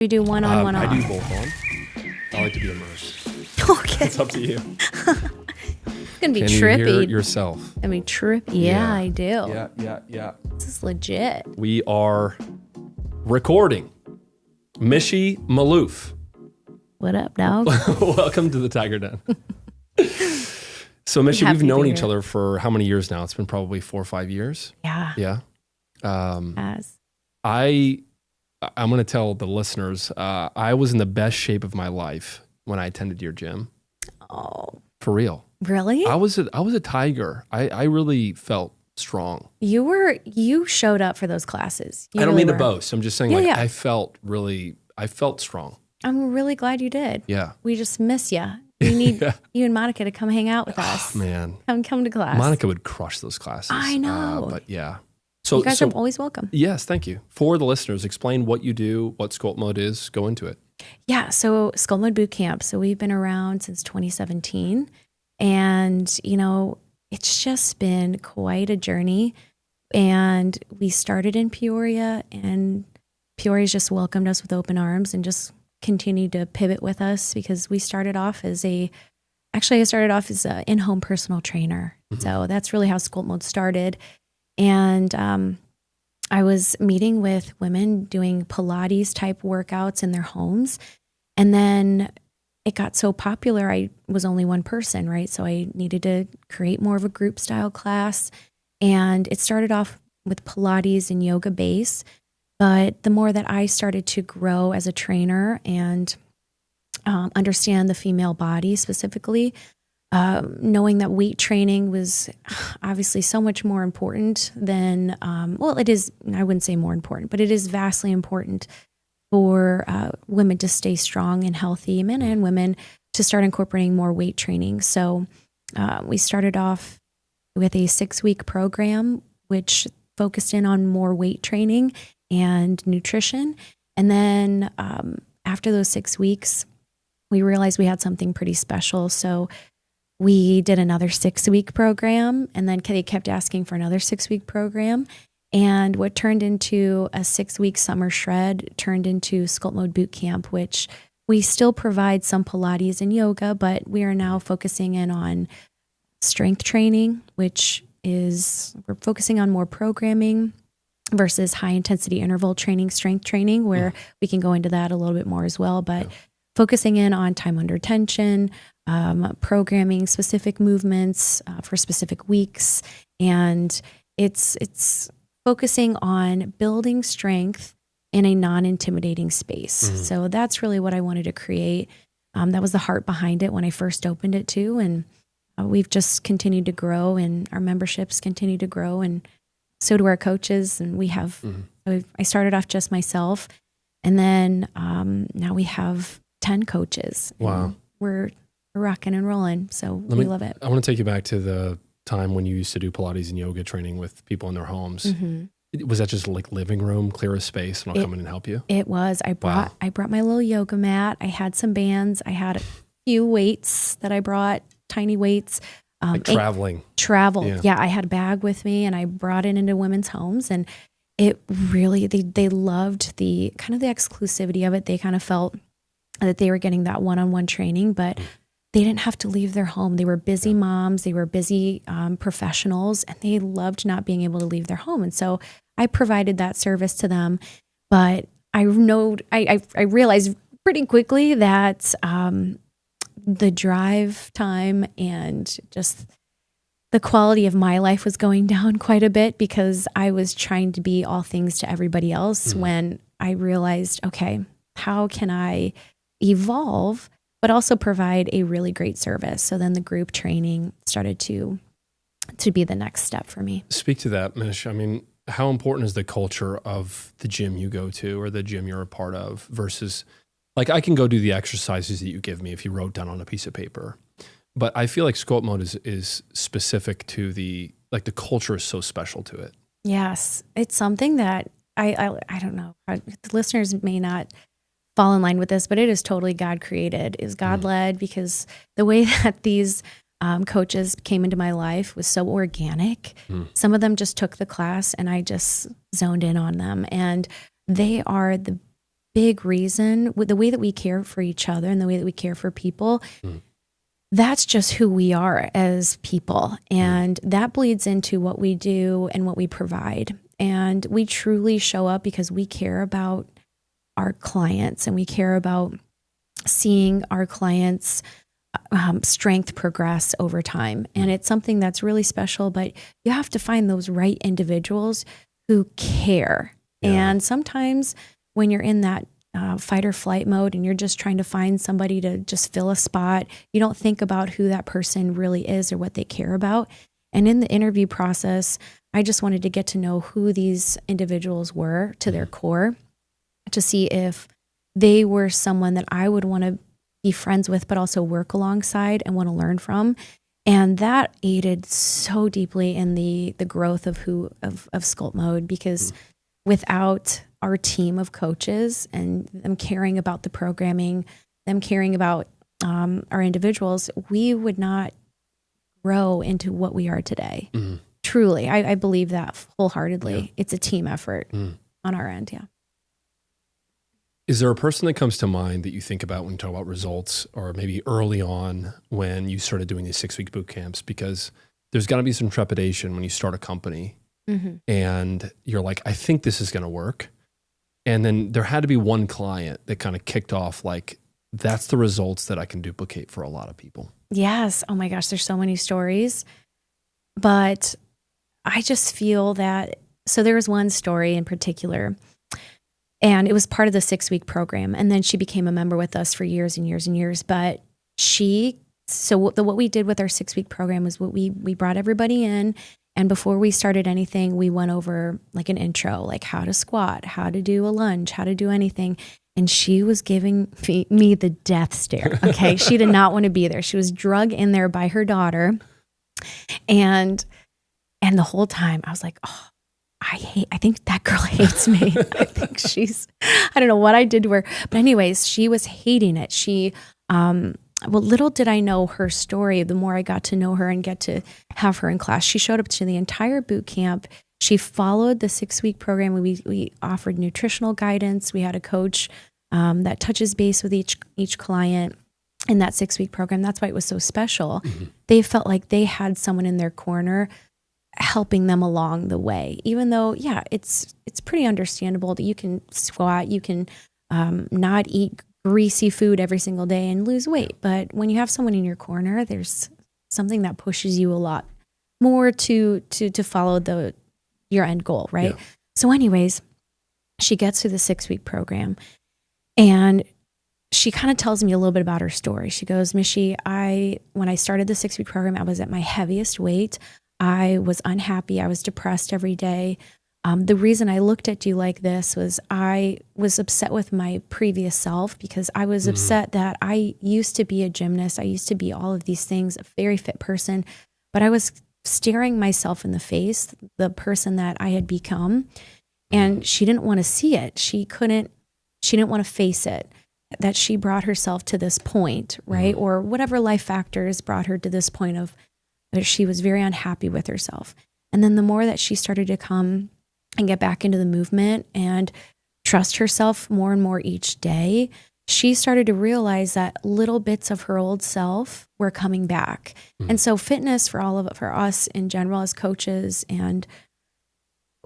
We do one on, one off. I do both on. I like to be immersed. Okay. It's up to you. It's going to be Can trippy. you hear it yourself? I mean, trippy. Yeah, I do. Yeah. This is legit. We are recording. Michy Maloof. What up, dog? Welcome to the Tiger Den. So, Michy, we've known each other for how many years now? It's been probably 4 or 5 years. Yeah. Yeah. As. I'm going to tell the listeners, I was in the best shape of my life when I attended your gym. Oh. For real. Really? I was a tiger. I really felt strong. You showed up for those classes. I don't mean to boast. I'm just saying I felt strong. I'm really glad you did. Yeah. We just miss you. We need you and Monica to come hang out with us. Oh, man. Come to class. Monica would crush those classes. I know. But yeah. So you guys are always welcome. Yes, thank you. For the listeners, explain what you do, what Sculpt Mode is. Go into it. Yeah, so Sculpt Mode Bootcamp. So we've been around since 2017. And, it's just been quite a journey. And we started in Peoria, and Peoria's just welcomed us with open arms and just continued to pivot with us, because I started off as an in-home personal trainer. Mm-hmm. So that's really how Sculpt Mode started. And I was meeting with women doing Pilates type workouts in their homes. And then it got so popular, I was only one person, right? So I needed to create more of a group style class. And it started off with Pilates and yoga base. But the more that I started to grow as a trainer and understand the female body specifically, knowing that weight training was obviously so much more important than, it is, I wouldn't say more important, but it is vastly important for women to stay strong and healthy, men and women, to start incorporating more weight training. So we started off with a 6-week program, which focused in on more weight training and nutrition. And then after those 6 weeks, we realized we had something pretty special. So we did another 6-week program, and then they kept asking for another 6-week program. And what turned into a 6-week summer shred turned into Sculpt Mode Bootcamp, which we still provide some Pilates and yoga, but we are now focusing in on strength training, which is, we're focusing on more programming versus high intensity interval training, strength training, where we can go into that a little bit more as well. But focusing in on time under tension, programming specific movements for specific weeks. And it's focusing on building strength in a non-intimidating space. Mm-hmm. So that's really what I wanted to create. That was the heart behind it when I first opened it too. And we've just continued to grow, and our memberships continue to grow, and so do our coaches. And we have, I started off just myself, and then now we have 10 coaches. Wow. We're rocking and rolling. So we love it. I want to take you back to the time when you used to do Pilates and yoga training with people in their homes. Mm-hmm. Was that just like living room, clear a space, and I'll come in and help you? It was. I brought my little yoga mat. I had some bands. I had a few weights that I brought, tiny weights. Travel. Yeah, I had a bag with me, and I brought it into women's homes, and it really, they loved the kind of the exclusivity of it. They kind of felt that they were getting that one-on-one training, but they didn't have to leave their home. They were busy moms. They were busy professionals, and they loved not being able to leave their home. And so I provided that service to them. But I realized pretty quickly that the drive time and just the quality of my life was going down quite a bit, because I was trying to be all things to everybody else, when I realized, okay, how can I evolve but also provide a really great service? So then the group training started to be the next step for me. Speak to that, Mish. I mean, how important is the culture of the gym you go to or the gym you're a part of versus, like, I can go do the exercises that you give me if you wrote down on a piece of paper, but I feel like Sculpt Mode is specific to the culture is so special to it. Yes. It's something that I don't know, the listeners may not fall in line with this, but it is totally God created, is God led, because the way that these coaches came into my life was so organic. Some of them just took the class and I just zoned in on them, and they are the big reason with the way that we care for each other and the way that we care for people. That's just who we are as people. And that bleeds into what we do and what we provide. And we truly show up because we care about our clients and we care about seeing our clients' strength progress over time. And it's something that's really special, but you have to find those right individuals who care. And sometimes when you're in that fight or flight mode and you're just trying to find somebody to just fill a spot, you don't think about who that person really is or what they care about. And in the interview process, I just wanted to get to know who these individuals were to their core, to see if they were someone that I would want to be friends with, but also work alongside and want to learn from. And that aided so deeply in the growth of Sculpt Mode, because without our team of coaches and them caring about the programming, them caring about our individuals, we would not grow into what we are today. Truly, I believe that wholeheartedly. It's a team effort on our end, Is there a person that comes to mind that you think about when you talk about results, or maybe early on when you started doing these 6-week boot camps? Because there's got to be some trepidation when you start a company and you're like, I think this is going to work. And then there had to be one client that kind of kicked off like, that's the results that I can duplicate for a lot of people. Yes. Oh my gosh, there's so many stories. But I just feel that, so there was one story in particular, and it was part of the 6-week program. And then she became a member with us for years and years and years. But what we did with our 6-week program was we brought everybody in. And before we started anything, we went over like an intro, like how to squat, how to do a lunge, how to do anything. And she was giving me the death stare. Okay. She did not want to be there. She was drug in there by her daughter. And the whole time I was like, oh, I think that girl hates me. I think I don't know what I did to her. But anyways, she was hating it. Well, little did I know her story. The more I got to know her and get to have her in class, she showed up to the entire boot camp. She followed the 6-week program. We offered nutritional guidance. We had a coach that touches base with each client in that 6-week program. That's why it was so special. They felt like they had someone in their corner helping them along the way, even though, it's pretty understandable that you can squat, you can not eat greasy food every single day and lose weight. But when you have someone in your corner, there's something that pushes you a lot more to follow your end goal, right? Yeah. So anyways, she gets through the 6-week program and she kind of tells me a little bit about her story. She goes, Michy, when I started the 6-week program, I was at my heaviest weight. I was unhappy. I was depressed every day. The reason I looked at you like this was I was upset with my previous self, because I was upset that I used to be a gymnast. I used to be all of these things, a very fit person, but I was staring myself in the face, the person that I had become. And she didn't want to see it. She didn't want to face it, that she brought herself to this point, right? Or whatever life factors brought her to this point of that she was very unhappy with herself. And then the more that she started to come and get back into the movement and trust herself more and more each day, she started to realize that little bits of her old self were coming back. And so fitness for us in general as coaches, and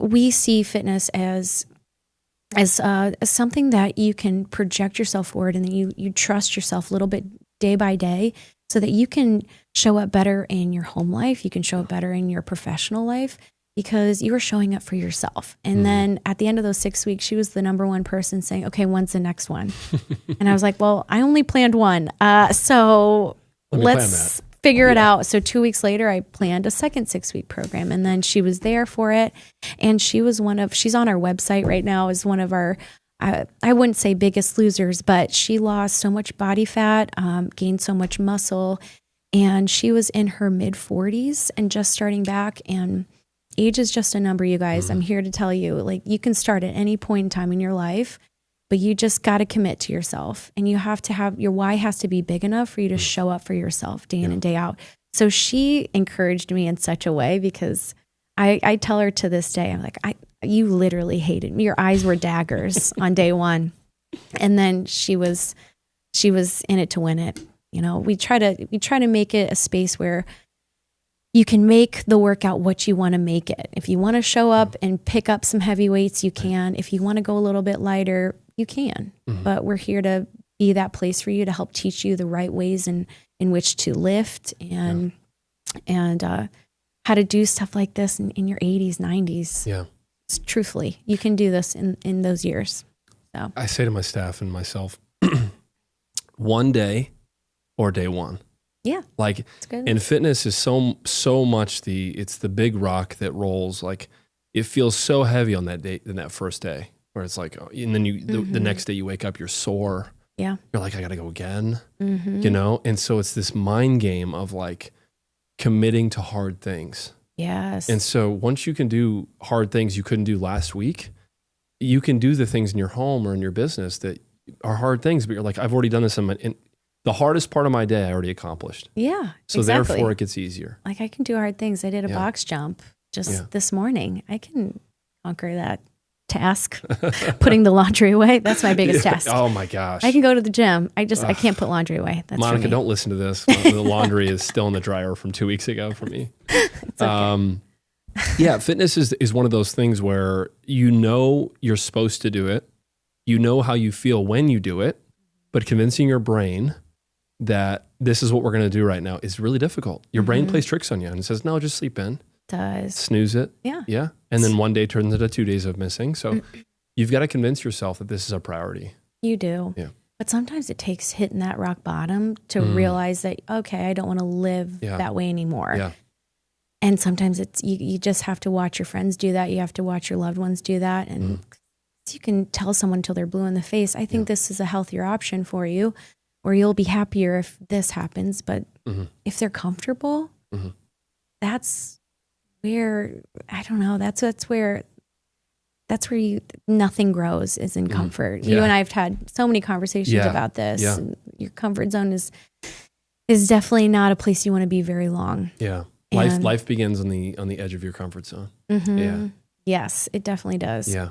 we see fitness as something that you can project yourself forward, and then you trust yourself a little bit day by day, so that you can show up better in your home life, you can show up better in your professional life, because you were showing up for yourself. And then at the end of those 6 weeks, she was the number one person saying, okay, when's the next one? And I was like, well, I only planned one. So let's figure it out. So 2 weeks later, I planned a second 6-week program, and then she was there for it. And she's on our website right now as one of our, I wouldn't say biggest losers, but she lost so much body fat, gained so much muscle, and she was in her mid 40s and just starting back. And age is just a number, you guys. I'm here to tell you, like, you can start at any point in time in your life, but you just got to commit to yourself, and you have to have your why has to be big enough for you to show up for yourself day in and day out. So she encouraged me in such a way, because I tell her to this day, I'm like, you literally hated me. Your eyes were daggers on day one. And then she was in it to win it. You know, we try to make it a space where you can make the workout what you want to make it. If you want to show up and pick up some heavy weights, you can. If you want to go a little bit lighter, you can. But we're here to be that place for you, to help teach you the right ways in which to lift and how to do stuff like this in your 80s, 90s. Yeah. Truthfully, you can do this in those years. So I say to my staff and myself, one day or day one. Yeah. Like in fitness is so much it's the big rock that rolls. Like it feels so heavy on that day, in that first day, where it's like, and then the next day you wake up, you're sore. Yeah. You're like, I got to go again, you know? And so it's this mind game of like committing to hard things. Yes. And so once you can do hard things you couldn't do last week, you can do the things in your home or in your business that are hard things, but you're like, I've already done this in the hardest part of my day I already accomplished. Yeah. So exactly. therefore it gets easier. Like I can do hard things. I did a box jump just this morning. I can conquer that task. Putting the laundry away. That's my biggest task. Oh my gosh. I can go to the gym. I can't put laundry away. That's Monica, don't listen to this. The laundry is still in the dryer from 2 weeks ago for me. It's okay. Yeah, fitness is one of those things where you know you're supposed to do it. You know how you feel when you do it, but convincing your brain that this is what we're going to do right now is really difficult. Your brain plays tricks on you and says, no, just sleep in. Does. Snooze it. Yeah. Yeah. And then one day turns into 2 days of missing. So you've got to convince yourself that this is a priority. You do. Yeah. But sometimes it takes hitting that rock bottom to realize that, okay, I don't want to live that way anymore. Yeah. And sometimes you just have to watch your friends do that. You have to watch your loved ones do that. And you can tell someone until they're blue in the face, I think this is a healthier option for you, or you'll be happier if this happens. But if they're comfortable, that's where, I don't know, that's where nothing grows, is in comfort. You and I have had so many conversations about this. Yeah. And your comfort zone is definitely not a place you want to be very long. Yeah. Life begins on the edge of your comfort zone. Yeah. Yes, it definitely does. Yeah.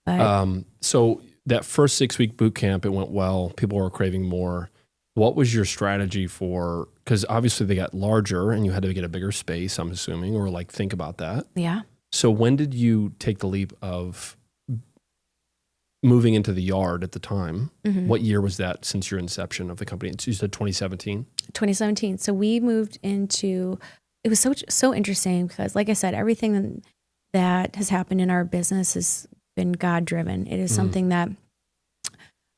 But, so that first 6-week boot camp, it went well. People were craving more. What was your strategy for, because obviously they got larger and you had to get a bigger space, I'm assuming, or like think about that. Yeah. So when did you take the leap of moving into the yard at the time? What year was that since your inception of the company? You said 2017? 2017. So we moved into, it was so interesting because, like I said, everything that has happened in our business has been God-driven. It is something that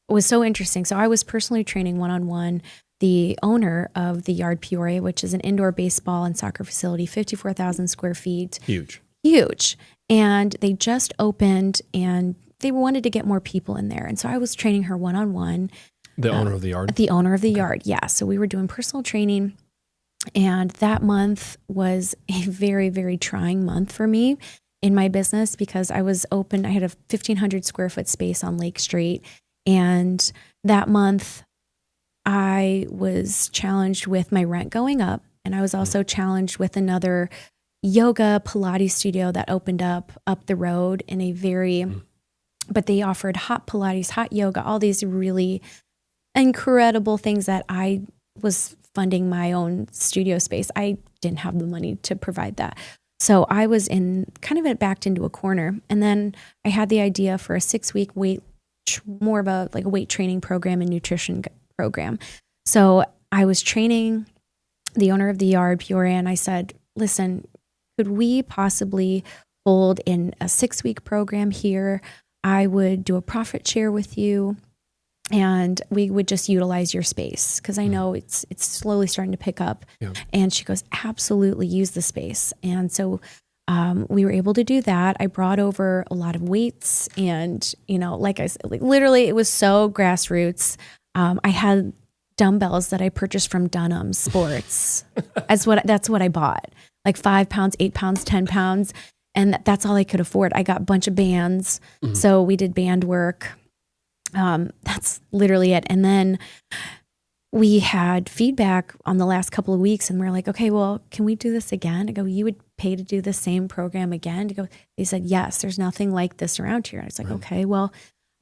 was so interesting. So I was personally training one-on-one the owner of the Yard Peoria, which is an indoor baseball and soccer facility, 54,000 square feet. Huge. And they just opened and they wanted to get more people in there. And so I was training her one-on-one. The owner of the yard? The owner of the yard, yeah. So we were doing personal training. And that month was a very, very trying month for me in my business because I was open. I had a 1,500 square foot space on Lake Street. And that month I was challenged with my rent going up. And I was also challenged with another yoga Pilates studio that opened up the road in a very, but they offered hot Pilates, hot yoga, all these really incredible things that I was funding my own studio space. I didn't have the money to provide that. So I was backed into a corner. And then I had the idea for a 6-week more of a weight training program and nutrition program. So I was training the owner of the Yard Peoria and I said, listen, could we possibly hold in a 6-week program here? I would do a profit share with you and we would just utilize your space because I know it's slowly starting to pick up. Yeah. And she goes, absolutely, use the space. And so we were able to do that. I brought over a lot of weights and, like I said, literally it was so grassroots. I had dumbbells that I purchased from Dunham Sports. That's what I bought. Like 5 pounds, 8 pounds, 10 pounds. And that's all I could afford. I got a bunch of bands. So we did band work. That's literally it. And then we had feedback on the last couple of weeks and we're like, okay, well, can we do this again? I go, you would pay to do the same program again? They said, yes, there's nothing like this around here. I was like, okay, well,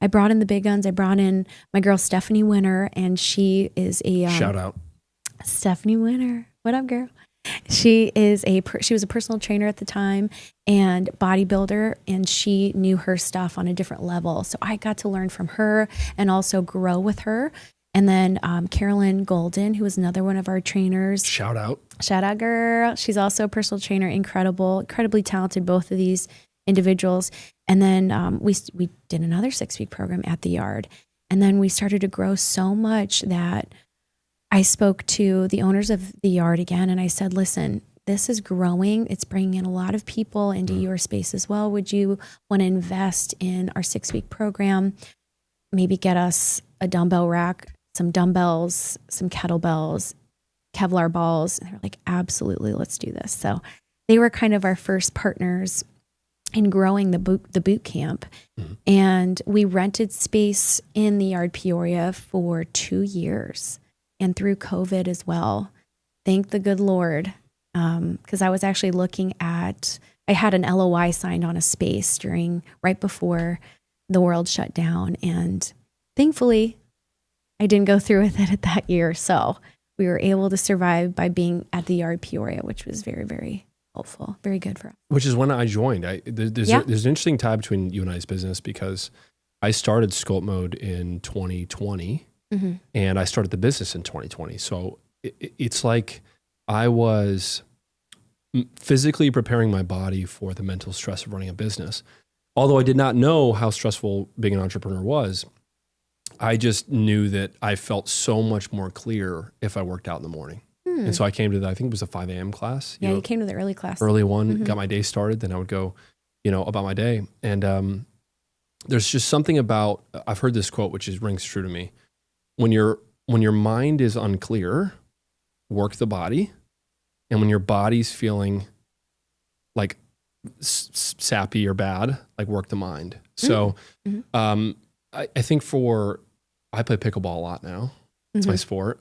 I brought in the big guns. I brought in my girl, Stephanie Winter, and she is a shout out Stephanie Winter. What up, girl? She was a personal trainer at the time and bodybuilder, and she knew her stuff on a different level. So I got to learn from her and also grow with her. And then Carolyn Golden, who was another one of our trainers. Shout out, girl. She's also a personal trainer, incredibly talented, both of these individuals. And then we did another 6-week program at the Yard. And then we started to grow so much that I spoke to the owners of the Yard again, and I said, listen, this is growing. It's bringing in a lot of people into your space as well. Would you want to invest in our 6-week program? Maybe get us a dumbbell rack, some dumbbells, some kettlebells, Kevlar balls. And they were like, absolutely, let's do this. So they were kind of our first partners in growing the boot camp. And we rented space in the Yard Peoria for 2 years. And through COVID as well. Thank the good Lord. Because I was actually I had an LOI signed on a space right before the world shut down. And thankfully, I didn't go through with it that year. So we were able to survive by being at the Yard Peoria, which was very, very helpful, very good for us. Which is when I joined. There's an interesting tie between you and I's business, because I started Sculpt Mode in 2020. And I started the business in 2020. So it's like I was physically preparing my body for the mental stress of running a business. Although I did not know how stressful being an entrepreneur was, I just knew that I felt so much more clear if I worked out in the morning. And so I came to I think it was a 5 a.m. class. You came to the early class. Early one, got my day started. Then I would go, about my day. And there's just something about, I've heard this quote, which rings true to me. When your mind is unclear, work the body. And when your body's feeling like sappy or bad, like work the mind. So I think I play pickleball a lot now. It's my sport.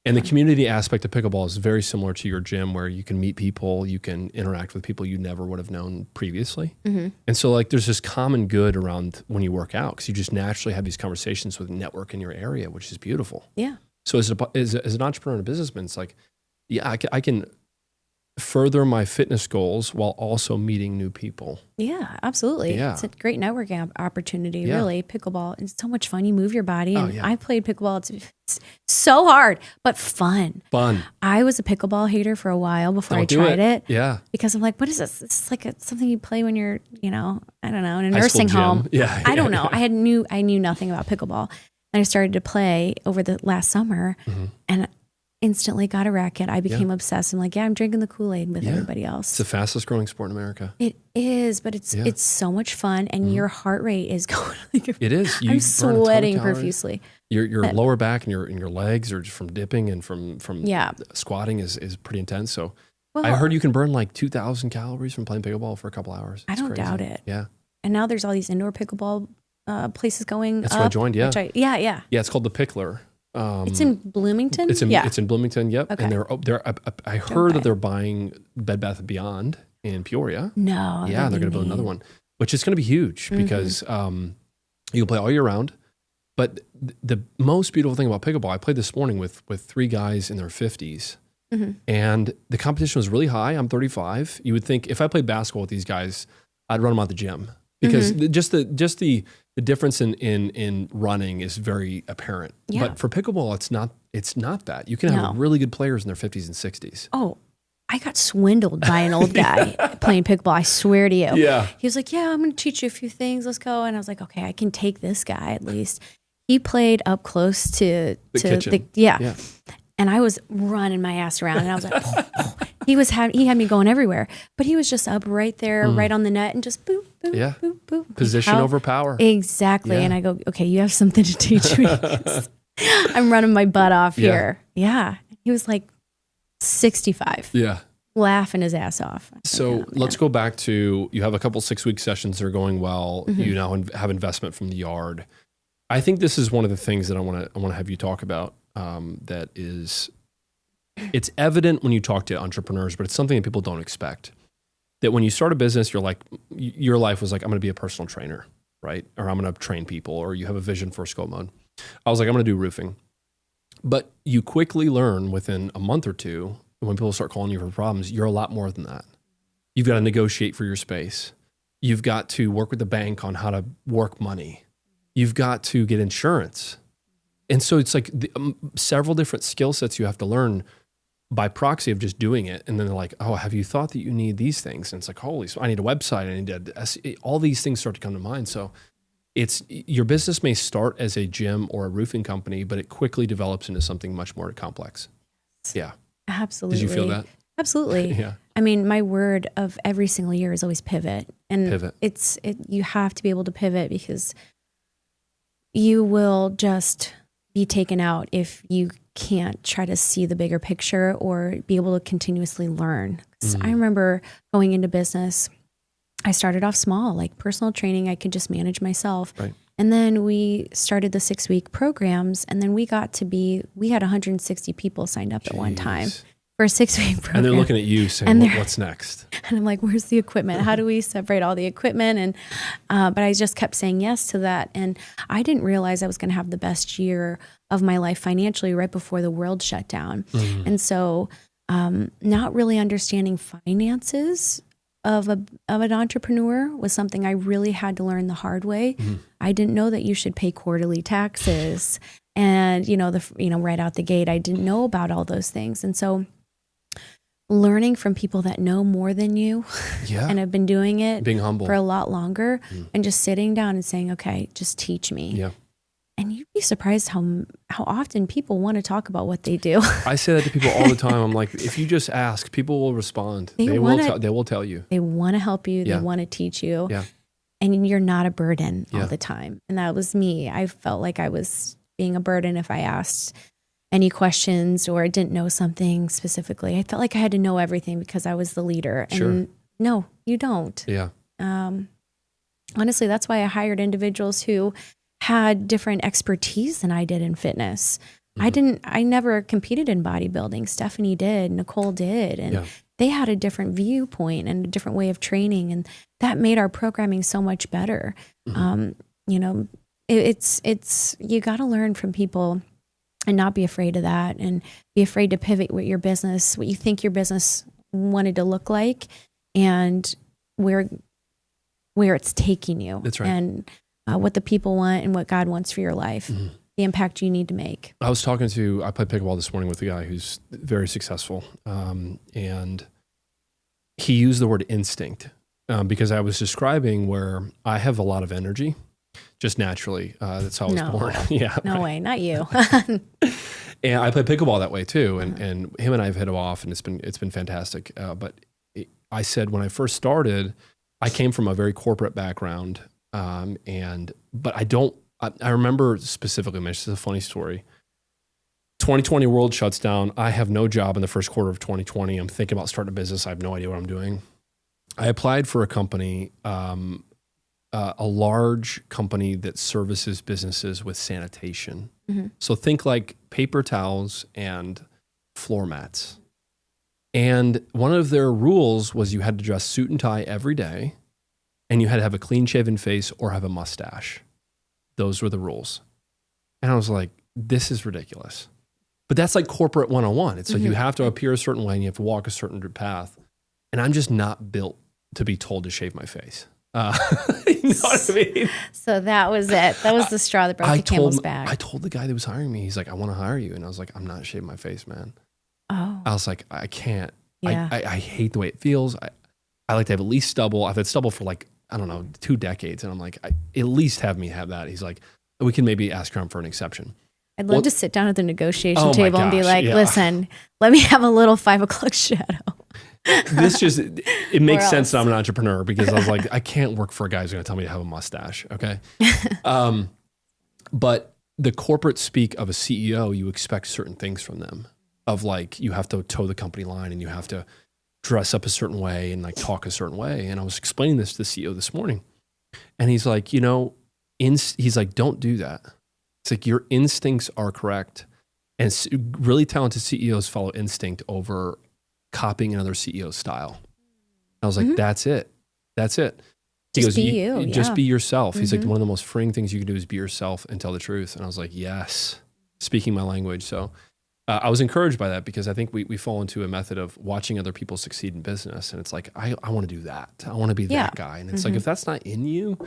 And the community aspect of pickleball is very similar to your gym, where you can meet people, you can interact with people you never would have known previously. And so there's this common good around when you work out, because you just naturally have these conversations with network in your area, which is beautiful. Yeah. So as an entrepreneur and a businessman, it's like, I can further my fitness goals while also meeting new people. Yeah, absolutely. Yeah. It's a great networking opportunity, really. Pickleball. It's so much fun. You move your body. And I played pickleball. It's so hard, but fun. I was a pickleball hater for a while before I tried it. Yeah. Because I'm like, what is this? It's like something you play when you're, I don't know, in a nursing home. Yeah. I don't know. I knew nothing about pickleball. And I started to play over the last summer, and instantly got a racket. I became obsessed. I'm like, I'm drinking the Kool-Aid with everybody else. It's the fastest growing sport in America. It is, but it's so much fun, and your heart rate is going. It is. I'm sweating profusely. Your lower back and your legs are just from dipping and from squatting is pretty intense. So I heard you can burn like 2,000 calories from playing pickleball for a couple hours. I don't doubt it. Yeah. And now there's all these indoor pickleball places going. That's why I joined. Yeah. Yeah. It's called the Pickler. It's in Bloomington. It's in Bloomington. Yep. Okay. And I heard that they're buying Bed Bath & Beyond in Peoria. No. Yeah, they're going to build another one, which is going to be huge because you can play all year round. But the most beautiful thing about pickleball, I played this morning with 3 guys in their 50s, and the competition was really high. I'm 35. You would think if I played basketball with these guys, I'd run them out the gym because just the difference in running is very apparent. Yeah. But for pickleball, it's not that. You can have really good players in their 50s and 60s. Oh, I got swindled by an old guy playing pickleball. I swear to you. Yeah. He was like, I'm going to teach you a few things. Let's go. And I was like, okay, I can take this guy at least. He played up close to the kitchen. Yeah. And I was running my ass around, and I was like, he had me going everywhere, but he was just up right there, right on the net, and just boop, boop, boop, boop. Position over power. Exactly. Yeah. And I go, okay, you have something to teach me. I'm running my butt off here. Yeah. He was like 65. Yeah. Laughing his ass off. So let's go back to, you have a couple 6-week sessions that are going well. You now have investment from the Yard. I think this is one of the things that I want to have you talk about. That is, it's evident when you talk to entrepreneurs, but it's something that people don't expect. That when you start a business, you're like, your life was like, I'm going to be a personal trainer. right? Or I'm going to train people, or you have a vision for Sculpt Mode. I was like, I'm going to do roofing. But you quickly learn within a month or two, when people start calling you for problems, you're a lot more than that. You've got to negotiate for your space. You've got to work with the bank on how to work money. You've got to get insurance. And so it's like several different skill sets you have to learn by proxy of just doing it. And then they're like, oh, have you thought that you need these things? And it's like, holy, so I need a website. I need all these things start to come to mind. So it's, your business may start as a gym or a roofing company, but it quickly develops into something much more complex. Yeah. Absolutely. Did you feel that? Absolutely. Yeah. I mean, my word of every single year is always pivot. And you have to be able to pivot, because you will just be taken out if you can't try to see the bigger picture or be able to continuously learn. I remember going into business, I started off small, like personal training. I could just manage myself. Right. And then we started the 6-week programs, and then we had 160 people signed up at one time for a 6-week program. And they're looking at you saying, what's next? And I'm like, where's the equipment? How do we separate all the equipment? And, but I just kept saying yes to that. And I didn't realize I was going to have the best year of my life financially right before the world shut down. And so, not really understanding finances of an entrepreneur was something I really had to learn the hard way. I didn't know that you should pay quarterly taxes, and right out the gate, I didn't know about all those things. And so, learning from people that know more than you and have been doing it, being humble for a lot longer, and just sitting down and saying, okay, just teach me. Yeah. And you'd be surprised how often people want to talk about what they do. I say that to people all the time. I'm like, if you just ask, people will respond. They will tell you. They want to help you. They want to teach you. Yeah. And you're not a burden all the time. And that was me. I felt like I was being a burden if I asked any questions or didn't know something specifically. I felt like I had to know everything because I was the leader. And no, you don't. Yeah. Honestly, that's why I hired individuals who had different expertise than I did in fitness. I never competed in bodybuilding. Stephanie did, Nicole did. And they had a different viewpoint and a different way of training. And that made our programming so much better. It's you got to learn from people and not be afraid of that, and be afraid to pivot what you think your business wanted to look like, and where it's taking you. That's right. And what the people want and what God wants for your life, the impact you need to make. I played pickleball this morning with a guy who's very successful. And he used the word instinct because I was describing where I have a lot of energy just naturally. That's how I was born. No way, not you. And I play pickleball that way too. And him and I have hit it off, and it's been fantastic. I said when I first started, I came from a very corporate background. But I remember specifically, this is a funny story. 2020 world shuts down. I have no job in the first quarter of 2020. I'm thinking about starting a business. I have no idea what I'm doing. I applied for a company, a large company that services businesses with sanitation. So think like paper towels and floor mats. And one of their rules was you had to dress suit and tie every day, and you had to have a clean shaven face or have a mustache. Those were the rules. And I was like, this is ridiculous. But that's like corporate 101. It's like you have to appear a certain way and you have to walk a certain path. And I'm just not built to be told to shave my face. You know what I mean? So that was it. That was the straw that broke the camel's back. I told the guy that was hiring me, he's like, I want to hire you. And I was like, I'm not shaving my face, man. Oh. I was like, I can't. Yeah. I hate the way it feels. I like to have at least stubble. I've had stubble for 2 decades. And I'm like, at least have me have that. He's like, we can maybe ask around for an exception. I'd love to sit down at the negotiation table and be like, listen, let me have a little 5 o'clock shadow. It makes sense that I'm an entrepreneur, because I was like, I can't work for a guy who's going to tell me to have a mustache. Okay. But the corporate speak of a CEO, you expect certain things from them, of like, you have to toe the company line and you have to dress up a certain way and like talk a certain way. And I was explaining this to the CEO this morning, and he's like, he's like, don't do that. It's like, your instincts are correct. And really talented CEOs follow instinct over copying another CEO's style. I was like, that's it. Just be you. Just be yourself. He's like, one of the most freeing things you can do is be yourself and tell the truth. And I was like, yes, speaking my language. So I was encouraged by that because I think we fall into a method of watching other people succeed in business. And it's like, I want to do that. I want to be that guy. And it's like, if that's not in you,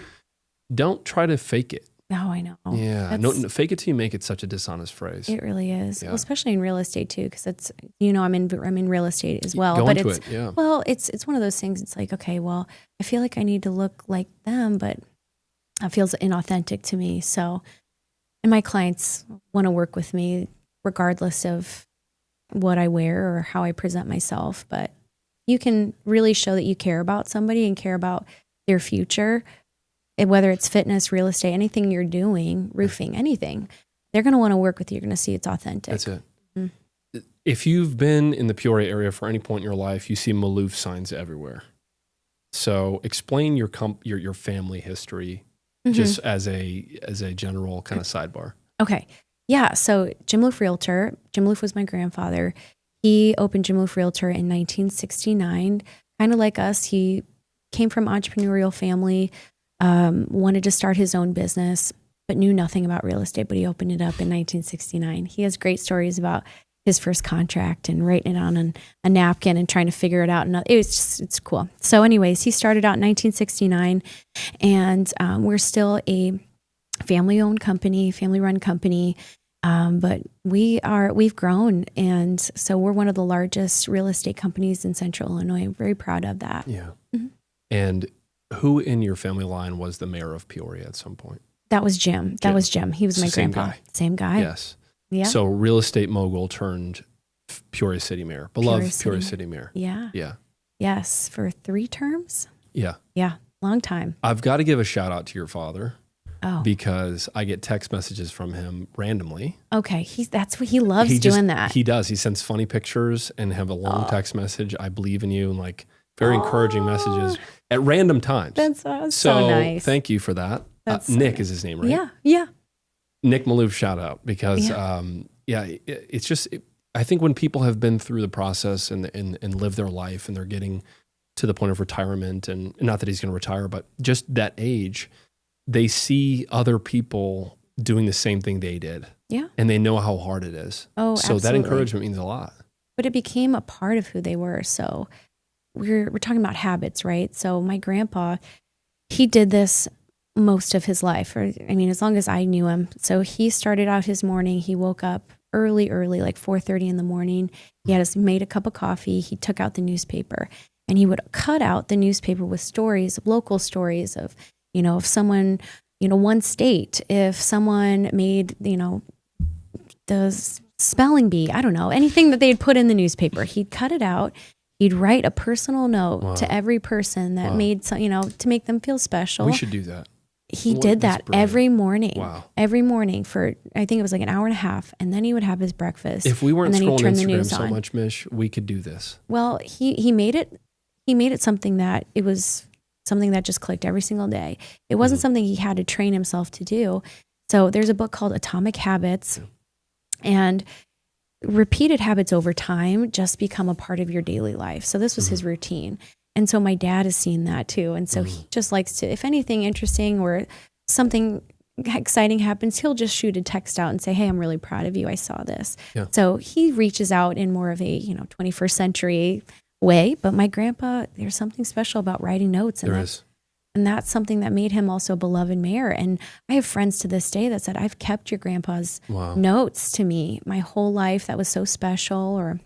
don't try to fake it. No, I know. Yeah. No, fake it till you make it such a dishonest phrase. It really is. Yeah. Well, especially in real estate too, because it's, I'm in real estate as well. Go but into it's, it, yeah. Well, it's one of those things. It's like, okay, well, I feel like I need to look like them, but it feels inauthentic to me. So, and my clients want to work with me regardless of what I wear or how I present myself. But you can really show that you care about somebody and care about their future. Whether it's fitness, real estate, anything you're doing, roofing, anything, they're going to want to work with you. You're going to see it's authentic. That's it. Mm-hmm. If you've been in the Peoria area for any point in your life, you see Maloof signs everywhere. So explain your family history just as a general kind of sidebar. Okay. Yeah. So Jim Maloof Realtor, Jim Maloof was my grandfather. He opened Jim Maloof Realtor in 1969. Kind of like us, he came from entrepreneurial family. Wanted to start his own business, but knew nothing about real estate, but he opened it up in 1969. He has great stories about his first contract and writing it on a napkin and trying to figure it out. And it's cool. So anyways, he started out in 1969 and we're still a family-owned company, family-run company. But we've grown. And so we're one of the largest real estate companies in Central Illinois. I'm very proud of that. Yeah. Mm-hmm. And who in your family line was the mayor of Peoria at some point? That was Jim. That was Jim. He was my grandpa. Same guy. Yes. Yeah. So real estate mogul turned Peoria City Mayor. Beloved Peoria City Mayor. Yeah. Yeah. Yes. For 3 terms. Yeah. Yeah. Long time. I've got to give a shout out to your father. Oh. Because I get text messages from him randomly. Okay. That's what he loves doing that. He does. He sends funny pictures and have a long text message. I believe in you and like very encouraging messages at random times. That's so nice. Thank you for that. Nick is his name, right? Yeah. Yeah. Nick Maloof, shout out because, it's just, I think when people have been through the process and live their life and they're getting to the point of retirement and not that he's going to retire, but just that age, they see other people doing the same thing they did. Yeah. And they know how hard it is. Oh, so absolutely. that encouragement means a lot. But it became a part of who they were. So we're talking about habits, right? So my grandpa, he did this most of his life, as long as I knew him. So he started out his morning. He woke up early, like 4:30 in the morning. He made a cup of coffee. He took out the newspaper and he would cut out the newspaper with stories, local stories of, if someone, one state, if someone made, the spelling bee, I don't know, anything that they'd put in the newspaper, he'd cut it out. He'd write a personal note to every person that made some, to make them feel special. We should do that. He did that every morning. Wow. Every morning for, I think it was like an hour and a half. And then he would have his breakfast. If we weren't scrolling Instagram so much, Mish, we could do this. Well, he made it something that it was something that just clicked every single day. It wasn't something he had to train himself to do. So there's a book called Atomic Habits, and repeated habits over time just become a part of your daily life. So this was his routine. And so my dad has seen that too. And so he just likes to, if anything interesting or something exciting happens, he'll just shoot a text out and say, hey, I'm really proud of you. I saw this. Yeah. So he reaches out in more of a, 21st century way. But my grandpa, there's something special about writing notes. And that's something that made him also a beloved mayor. And I have friends to this day that said, I've kept your grandpa's notes to me my whole life. That was so special. Or,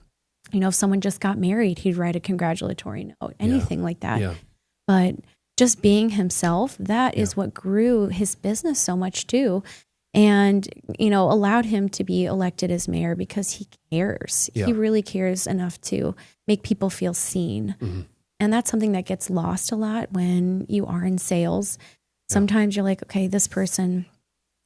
if someone just got married, he'd write a congratulatory note, anything like that. Yeah. But just being himself, that is what grew his business so much too. And, allowed him to be elected as mayor because he cares. Yeah. He really cares enough to make people feel seen. Mm-hmm. And that's something that gets lost a lot when you are in sales. Sometimes you're like, okay, this person,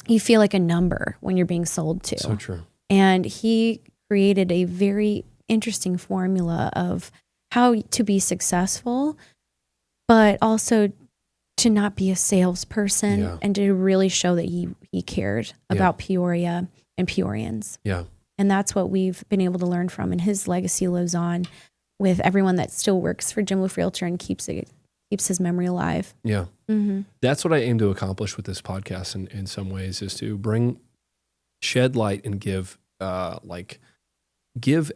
you feel like a number when you're being sold to. So true. And he created a very interesting formula of how to be successful, but also to not be a salesperson and to really show that he cared about Peoria and Peorians. Yeah. And that's what we've been able to learn from. And his legacy lives on with everyone that still works for Jim Maloof Realtor and keeps keeps his memory alive. Yeah. That's what I aim to accomplish with this podcast in some ways, is to shed light and give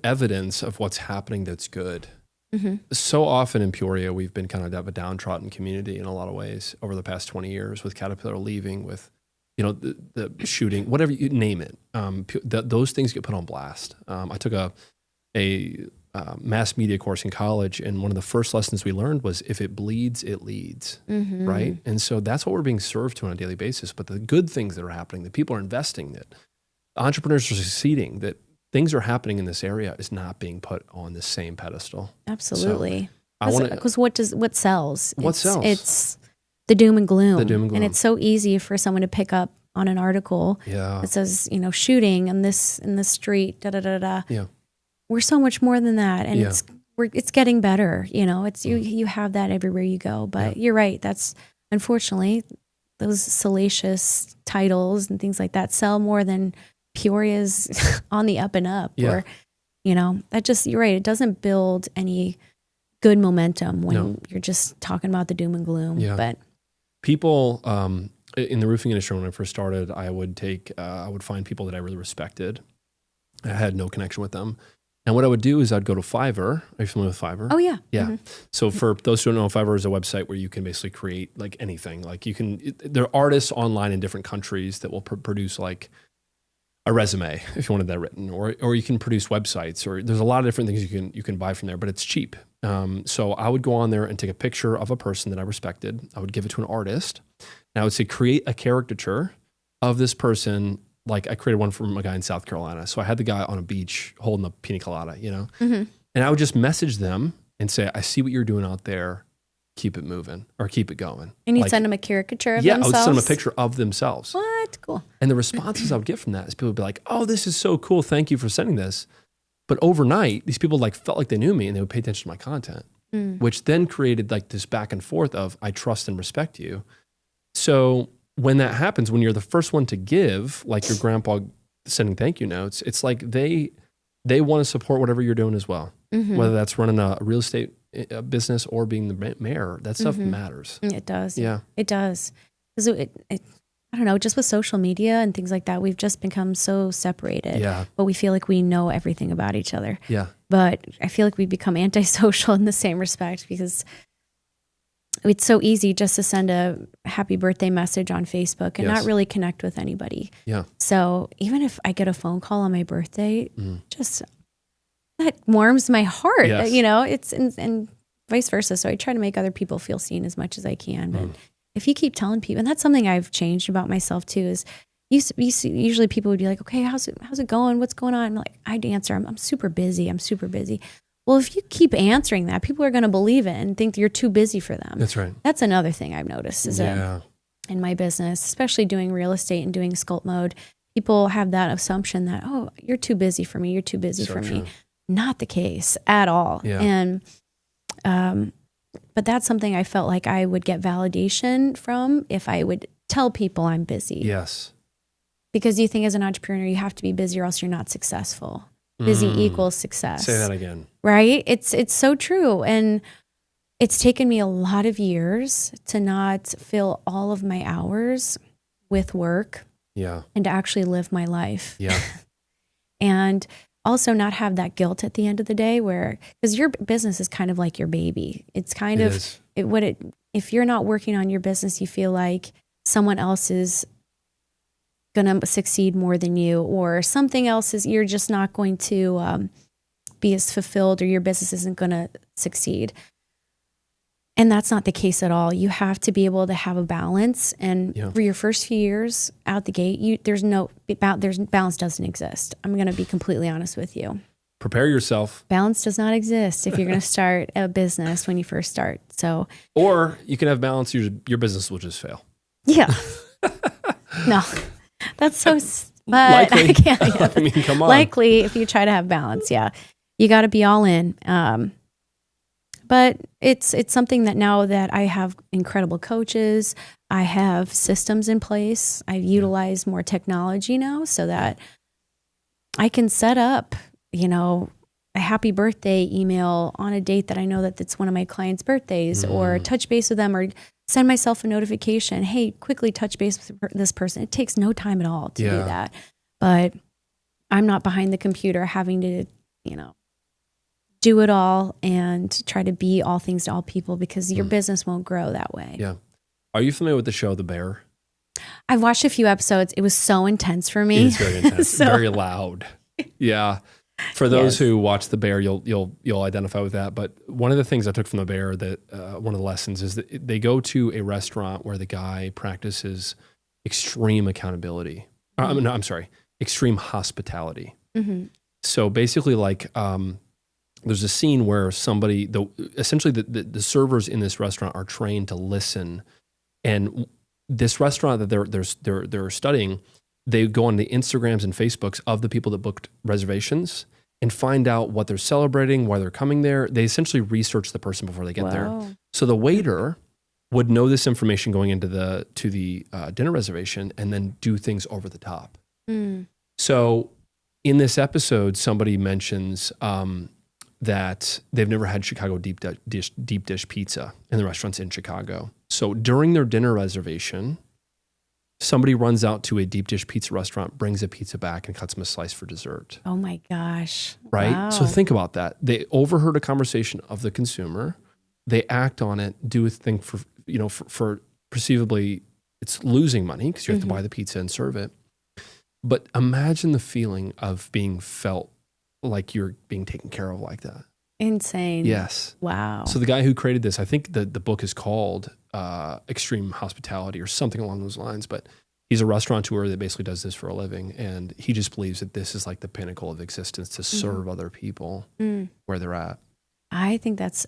evidence of what's happening that's good. So often in Peoria, we've been kind of a downtrodden community in a lot of ways over the past 20 years, with Caterpillar leaving, with the shooting, whatever you name it. Those things get put on blast. I took a mass media course in college, and one of the first lessons we learned was, if it bleeds, it leads, right? And so that's what we're being served to on a daily basis. But the good things that are happening, that people are investing, that entrepreneurs are succeeding, that things are happening in this area, is not being put on the same pedestal. Absolutely. So because what sells? What sells? It's the doom and gloom. The doom and gloom. And it's so easy for someone to pick up on an article that says, shooting in this street, da da da da. Yeah. We're so much more than that, and it's getting better. It's you have that everywhere you go. But you're right. That's unfortunately those salacious titles and things like that sell more than Peoria's on the up and up. Yeah. Or that just, you're right. It doesn't build any good momentum when you're just talking about the doom and gloom. Yeah. But people in the roofing industry, when I first started, I would find people that I really respected. I had no connection with them. And what I would do is I'd go to Fiverr. Are you familiar with Fiverr? Oh, yeah. Yeah. So for those who don't know, Fiverr is a website where you can basically create like anything. Like there are artists online in different countries that will produce like a resume if you wanted that written, or you can produce websites, or there's a lot of different things you can buy from there, but it's cheap. So I would go on there and take a picture of a person that I respected. I would give it to an artist, and I would say, create a caricature of this person. Like I created one from a guy in South Carolina. So I had the guy on a beach holding a pina colada, and I would just message them and say, I see what you're doing out there. Keep it moving, or keep it going. And you'd send them a caricature of themselves? Yeah, I would send them a picture of themselves. What? Cool. And the responses I would get from that is people would be like, oh, this is so cool. Thank you for sending this. But overnight, these people felt like they knew me, and they would pay attention to my content, which then created like this back and forth of, I trust and respect you. So when that happens, when you're the first one to give, like your grandpa sending thank you notes, it's like they want to support whatever you're doing as well. Whether that's running a real estate business or being the mayor, that stuff matters. It does. Yeah. It does. Because I don't know, just with social media and things like that, we've just become so separated. Yeah. But we feel like we know everything about each other. Yeah. But I feel like we've become antisocial in the same respect, because it's so easy just to send a happy birthday message on Facebook and not really connect with anybody. Yeah. So even if I get a phone call on my birthday, just that warms my heart. Yes. It's and vice versa. So I try to make other people feel seen as much as I can. But if you keep telling people, and that's something I've changed about myself too, is usually people would be like, okay, how's it going? What's going on? I'm like, I'd answer, I'm super busy. I'm super busy. Well, if you keep answering that, people are going to believe it and think that you're too busy for them. That's right. That's another thing I've noticed is that in my business, especially doing real estate and doing Sculpt Mode, people have that assumption that, oh, you're too busy for me. You're too busy for me. Not the case at all. Yeah. And, but that's something I felt like I would get validation from if I would tell people I'm busy. Yes. Because you think as an entrepreneur, you have to be busy or else you're not successful. Busy equals success. Say that again. Right? It's so true. And it's taken me a lot of years to not fill all of my hours with work. Yeah. And to actually live my life. Yeah. And also not have that guilt at the end of the day, because your business is kind of like your baby. It's kind of if you're not working on your business, you feel like someone else is going to succeed more than you, or something else you're just not going to be as fulfilled, or your business isn't going to succeed. And that's not the case at all. You have to be able to have a balance. And for your first few years out the gate, balance doesn't exist. I'm going to be completely honest with you. Prepare yourself. Balance does not exist if you're going to start a business when you first start. So, or you can have balance. Your business will just fail. Yeah. No, that's so. But likely. I can't. Yeah. I mean, come on. Likely, if you try to have balance, you got to be all in. But it's something that now that I have incredible coaches, I have systems in place. I've utilized more technology now so that I can set up, a happy birthday email on a date that I know that it's one of my clients' birthdays, or touch base with them, or send myself a notification. Hey, quickly touch base with this person. It takes no time at all to do that. But I'm not behind the computer having to, do it all and try to be all things to all people, because your business won't grow that way. Yeah. Are you familiar with the show The Bear? I've watched a few episodes. It was so intense for me. It is very intense, very loud. Yeah. For those who watch The Bear, you'll identify with that. But one of the things I took from The Bear, that one of the lessons is that they go to a restaurant where the guy practices extreme accountability. Extreme hospitality. So basically, like, there's a scene where somebody, essentially the servers in this restaurant are trained to listen, and this restaurant that they're studying, they go on the Instagrams and Facebooks of the people that booked reservations and find out what they're celebrating, why they're coming there. They essentially research the person before they get there. So the waiter would know this information going into the dinner reservation and then do things over the top. So in this episode, somebody mentions that they've never had Chicago deep dish pizza in the restaurants in Chicago. So during their dinner reservation, somebody runs out to a deep dish pizza restaurant, brings a pizza back, and cuts them a slice for dessert. Oh my gosh. Right? Wow. So think about that. They overheard a conversation of the consumer. They act on it, do a thing for perceivably, it's losing money because you have to buy the pizza and serve it. But imagine the feeling of being felt like you're being taken care of like that. Insane. Yes. Wow. So the guy who created this, I think the book is called Extreme Hospitality or something along those lines, but he's a restaurateur that basically does this for a living, and he just believes that this is like the pinnacle of existence, to serve other people where they're at. I think that's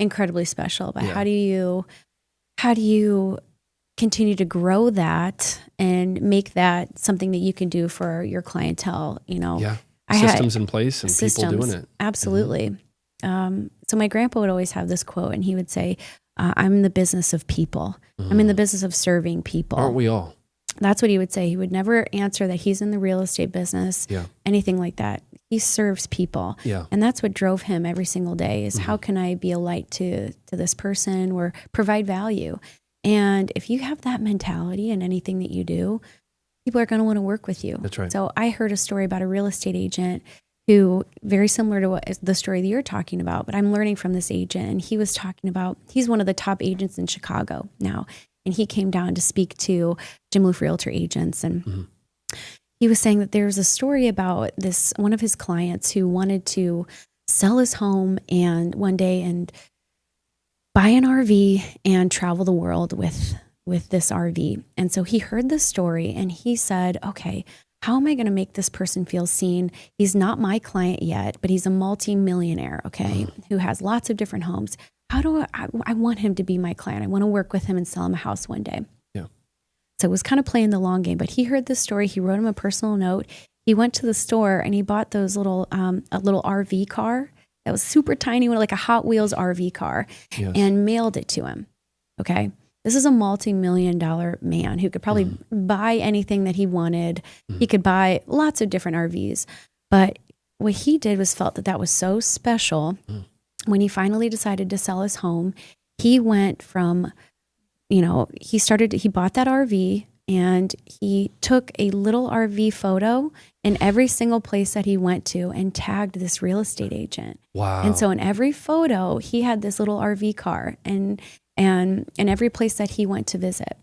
incredibly special. But how do you continue to grow that and make that something that you can do for your clientele? Systems in place and people doing it. Absolutely. So my grandpa would always have this quote, and he would say, I'm in the business of people. I'm in the business of serving people. Aren't we all? That's what he would say. He would never answer that he's in the real estate business, anything like that. He serves people. Yeah. And that's what drove him every single day is how can I be a light to this person or provide value? And if you have that mentality in anything that you do, people are going to want to work with you. That's right. So I heard a story about a real estate agent who, very similar to the story that you're talking about, but I'm learning from this agent. And he was talking about, he's one of the top agents in Chicago now. And he came down to speak to Jim Maloof Realtor agents. And he was saying that there's a story about one of his clients who wanted to sell his home and one day and buy an RV and travel the world with this RV. And so he heard this story and he said, okay, how am I going to make this person feel seen? He's not my client yet, but he's a multi-millionaire, who has lots of different homes. How do I want him to be my client? I want to work with him and sell him a house one day. Yeah. So it was kind of playing the long game, but he heard this story. He wrote him a personal note. He went to the store and he bought those a little RV car that was super tiny, like a Hot Wheels RV car, and mailed it to him. Okay. This is a multi-million-dollar man who could probably buy anything that he wanted. He could buy lots of different RVs. But what he did was felt that was so special. When he finally decided to sell his home, he went from, he bought that RV and he took a little RV photo in every single place that he went to and tagged this real estate agent. Wow. And so in every photo, he had this little RV car and in every place that he went to visit.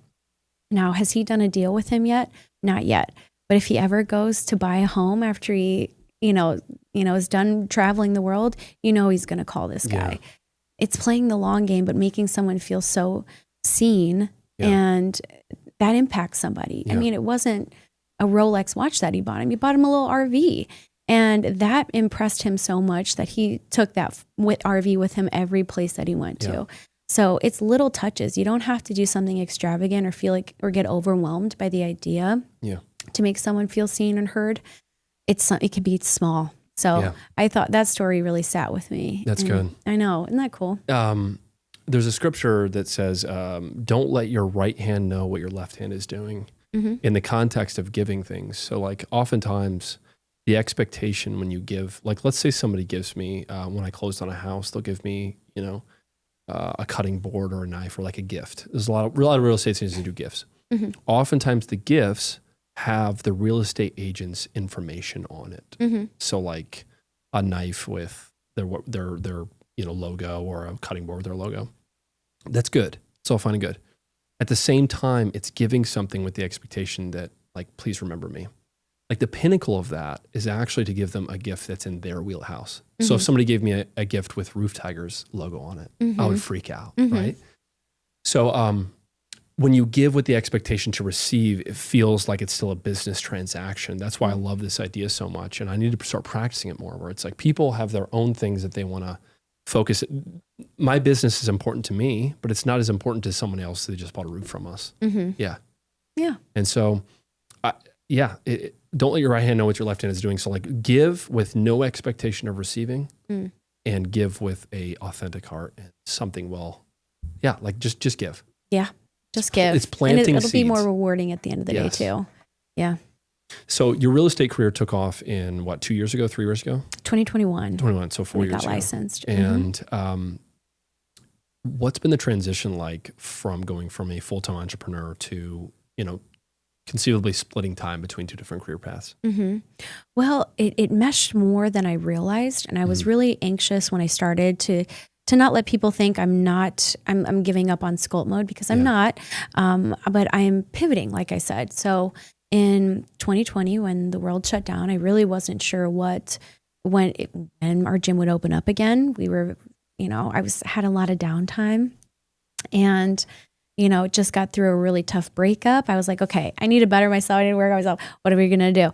Now, has he done a deal with him yet? Not yet. But if he ever goes to buy a home after he, is done traveling the world, he's going to call this guy. Yeah. It's playing the long game, but making someone feel so seen, and that impacts somebody. Yeah. I mean, it wasn't a Rolex watch that he bought him. He bought him a little RV, and that impressed him so much that he took that RV with him every place that he went to. So it's little touches. You don't have to do something extravagant or feel like or get overwhelmed by the idea to make someone feel seen and heard. It can be small. So I thought that story really sat with me. That's good. I know. Isn't that cool? There's a scripture that says, don't let your right hand know what your left hand is doing in the context of giving things. So like oftentimes the expectation when you give, like, let's say somebody gives me, when I closed on a house, they'll give me, a cutting board or a knife or like a gift. There's a lot of real estate agents that do gifts. Mm-hmm. Oftentimes the gifts have the real estate agent's information on it. Mm-hmm. So like a knife with their logo, or a cutting board with their logo. That's good. It's all fine and good. At the same time, it's giving something with the expectation that, like, please remember me. Like, the pinnacle of that is actually to give them a gift that's in their wheelhouse. Mm-hmm. So if somebody gave me a gift with Roof Tiger's logo on it, mm-hmm. I would freak out, right? So when you give with the expectation to receive, it feels like it's still a business transaction. That's why I love this idea so much. And I need to start practicing it more, where it's like people have their own things that they want to focus. My business is important to me, but it's not as important to someone else that just bought a roof from us. Mm-hmm. Yeah. Yeah. And so, don't let your right hand know what your left hand is doing. So like, give with no expectation of receiving, and give with a authentic heart, and something just give. Yeah. Just give. It's planting it'll seeds. be more rewarding at the end of the day too. Yeah. So your real estate career took off in 2 years ago, 3 years ago? 2021. 21, so 4 years ago. Got licensed. And what's been the transition like from going from a full-time entrepreneur to, conceivably splitting time between two different career paths? Mm-hmm. Well, it meshed more than I realized. And I was really anxious when I started to not let people think I'm giving up on Sculpt Mode, because I'm not, but I am pivoting, like I said. So in 2020, when the world shut down, I really wasn't sure when our gym would open up again. We were, had a lot of downtime, and, just got through a really tough breakup. I was like, okay, I need to better myself. I need to work on myself. What are we going to do?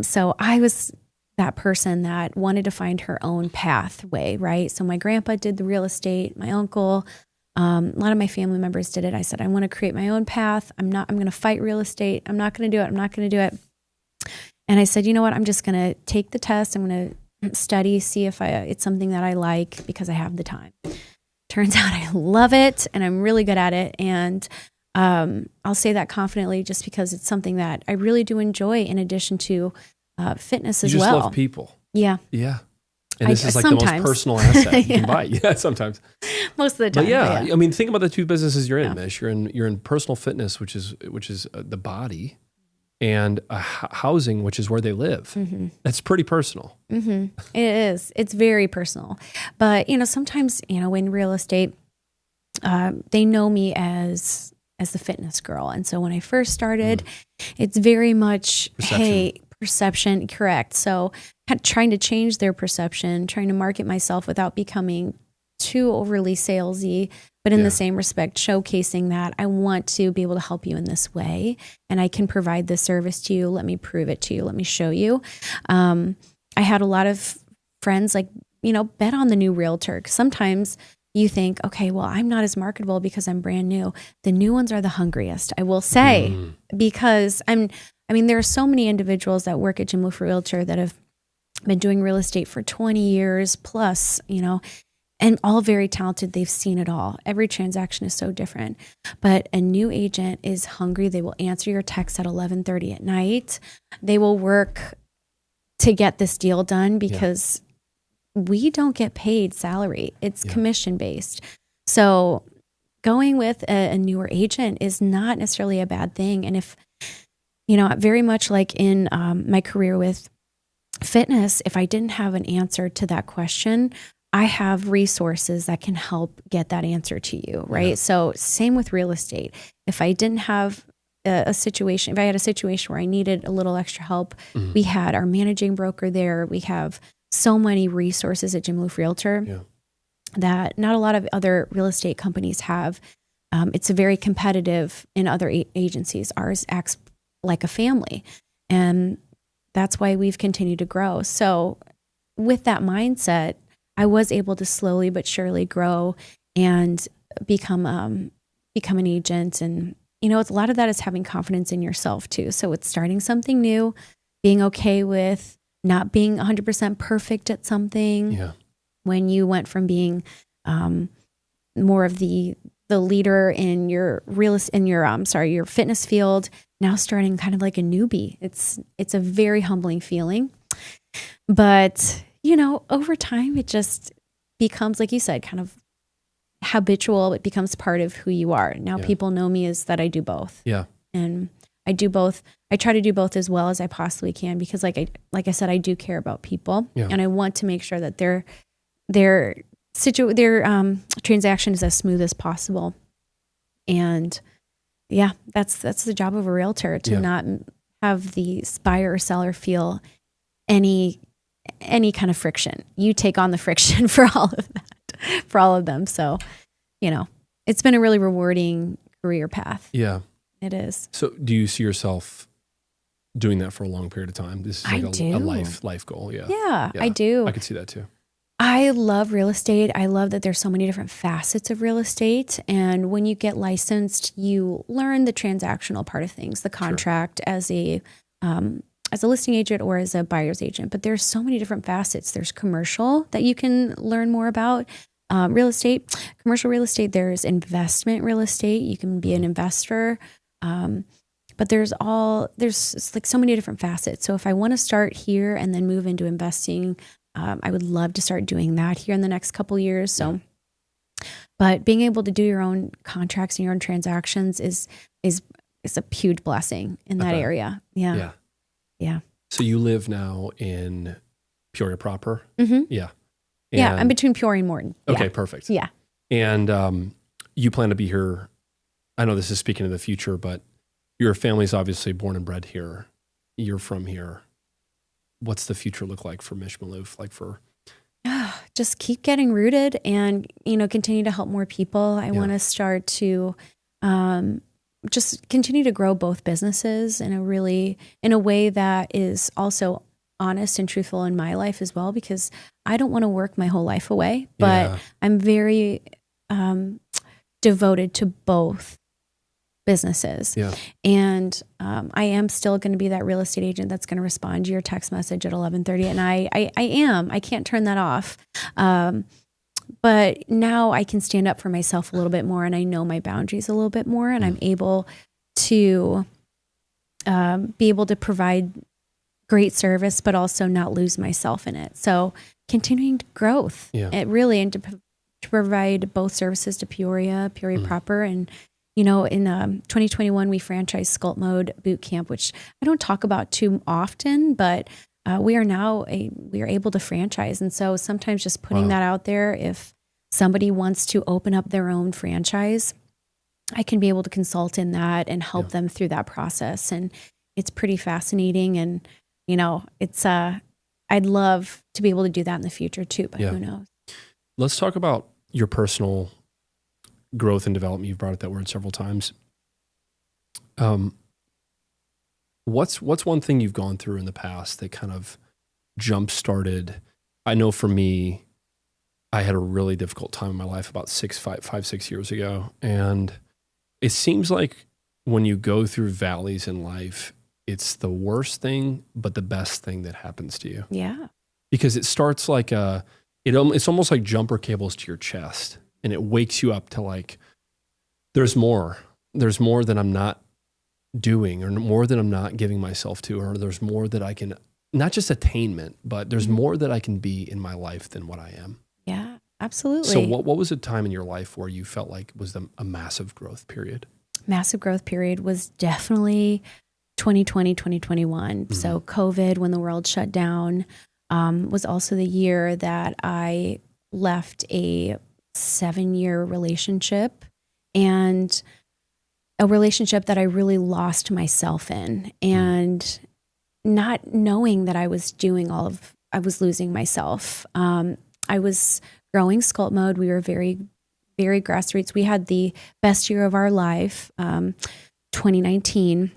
So I was that person that wanted to find her own pathway, right? So my grandpa did the real estate, my uncle, a lot of my family members did it. I said, I want to create my own path. I'm going to fight real estate. I'm not going to do it. I'm not going to do it. And I said, you know what? I'm just going to take the test. I'm going to study, see if it's something that I like, because I have the time. Turns out I love it, and I'm really good at it. And I'll say that confidently, just because it's something that I really do enjoy, in addition to fitness as well. You just love people. Yeah. Yeah. And this is like the most personal asset you can buy. Yeah, sometimes. Most of the time. But yeah, I mean, think about the two businesses you're in, Mish. You're in personal fitness, which is the body, and housing, which is where they live. Mm-hmm. That's pretty personal. Mm-hmm. It is. It's very personal. But sometimes in real estate, they know me as the fitness girl, and so when I first started, it's very much perception, correct. So trying to change their perception, trying to market myself without becoming too overly salesy, but in the same respect, showcasing that I want to be able to help you in this way, and I can provide this service to you. Let me prove it to you. Let me show you. I had a lot of friends bet on the new realtor. Sometimes you think, okay, well, I'm not as marketable because I'm brand new. The new ones are the hungriest, I will say, because there are so many individuals that work at Jim Maloof Realtor that have been doing real estate for 20 years plus, and all very talented. They've seen it all. Every transaction is so different. But a new agent is hungry. They will answer your text at 11:30 at night. They will work to get this deal done, because we don't get paid salary. It's commission based. So going with a newer agent is not necessarily a bad thing. And if, very much like in my career with fitness, if I didn't have an answer to that question, I have resources that can help get that answer to you, right? Yeah. So same with real estate. If I didn't have a situation, if I had a situation where I needed a little extra help, we had our managing broker there. We have so many resources at Jim Maloof Realtor that not a lot of other real estate companies have. It's a very competitive in other agencies. Ours acts like a family, and that's why we've continued to grow. So with that mindset, I was able to slowly but surely grow and become an agent. And, it's a lot of that is having confidence in yourself too. So it's starting something new, being okay with not being 100% perfect at something. Yeah. When you went from being more of the leader in your fitness field, now starting kind of like a newbie. It's a very humbling feeling. But, over time, it just becomes, like you said, kind of habitual. It becomes part of who you are. Now people know me as that I do both. Yeah. And I do both. I try to do both as well as I possibly can because like I said, I do care about people and I want to make sure that their transaction is as smooth as possible. And that's the job of a realtor, to not have the buyer or seller feel any kind of friction. You take on the friction for all of that, for all of them. So, it's been a really rewarding career path. Yeah, it is. So do you see yourself doing that for a long period of time? This is like a life goal. Yeah, I do. I could see that too. I love real estate. I love that there's so many different facets of real estate. And when you get licensed, you learn the transactional part of things, the contract as a listing agent or as a buyer's agent. But there's so many different facets. There's commercial that you can learn more about. Real estate, commercial real estate. There's investment real estate. You can be an investor. But there's like so many different facets. So if I want to start here and then move into investing, I would love to start doing that here in the next couple of years. So, but being able to do your own contracts and your own transactions is a huge blessing in that area. Yeah. So you live now in Peoria proper? Mm-hmm. Yeah. Yeah. I'm between Peoria and Morton. Okay, perfect. Yeah. And you plan to be here. I know this is speaking of the future, but your family's obviously born and bred here. You're from here. What's the future look like for Michy Maloof? Like for just keep getting rooted and continue to help more people. I want to start to just continue to grow both businesses in a way that is also honest and truthful in my life as well, because I don't want to work my whole life away, but I'm very devoted to both businesses. Yeah. And I am still going to be that real estate agent that's going to respond to your text message at 11:30. And I can't turn that off. But now I can stand up for myself a little bit more, and I know my boundaries a little bit more, and I'm able to be able to provide great service, but also not lose myself in it. So continuing growth, and to provide both services to Peoria proper. And in 2021, we franchised Sculpt Mode Bootcamp, which I don't talk about too often, but we are able to franchise. And so sometimes just putting that out there, if somebody wants to open up their own franchise, I can be able to consult in that and help them through that process. And it's pretty fascinating. And, I'd love to be able to do that in the future too, but who knows? Let's talk about your personal growth and development. You've brought up that word several times. What's one thing you've gone through in the past that kind of jump-started? I know for me, I had a really difficult time in my life about 6 years ago. And it seems like when you go through valleys in life, it's the worst thing, but the best thing that happens to you. Yeah. Because it starts like it's almost like jumper cables to your chest. And it wakes you up to like, there's more that I'm not doing, or more that I'm not giving myself to, or there's more that I can, not just attainment, but there's more that I can be in my life than what I am. Yeah, absolutely. So what was a time in your life where you felt like was a massive growth period? Massive growth period was definitely 2020, 2021. Mm-hmm. So COVID, when the world shut down, was also the year that I left a 7-year relationship, and a relationship that I really lost myself in, and not knowing that I was losing myself. I was growing Sculpt Mode. We were very, very grassroots. We had the best year of our life, 2019,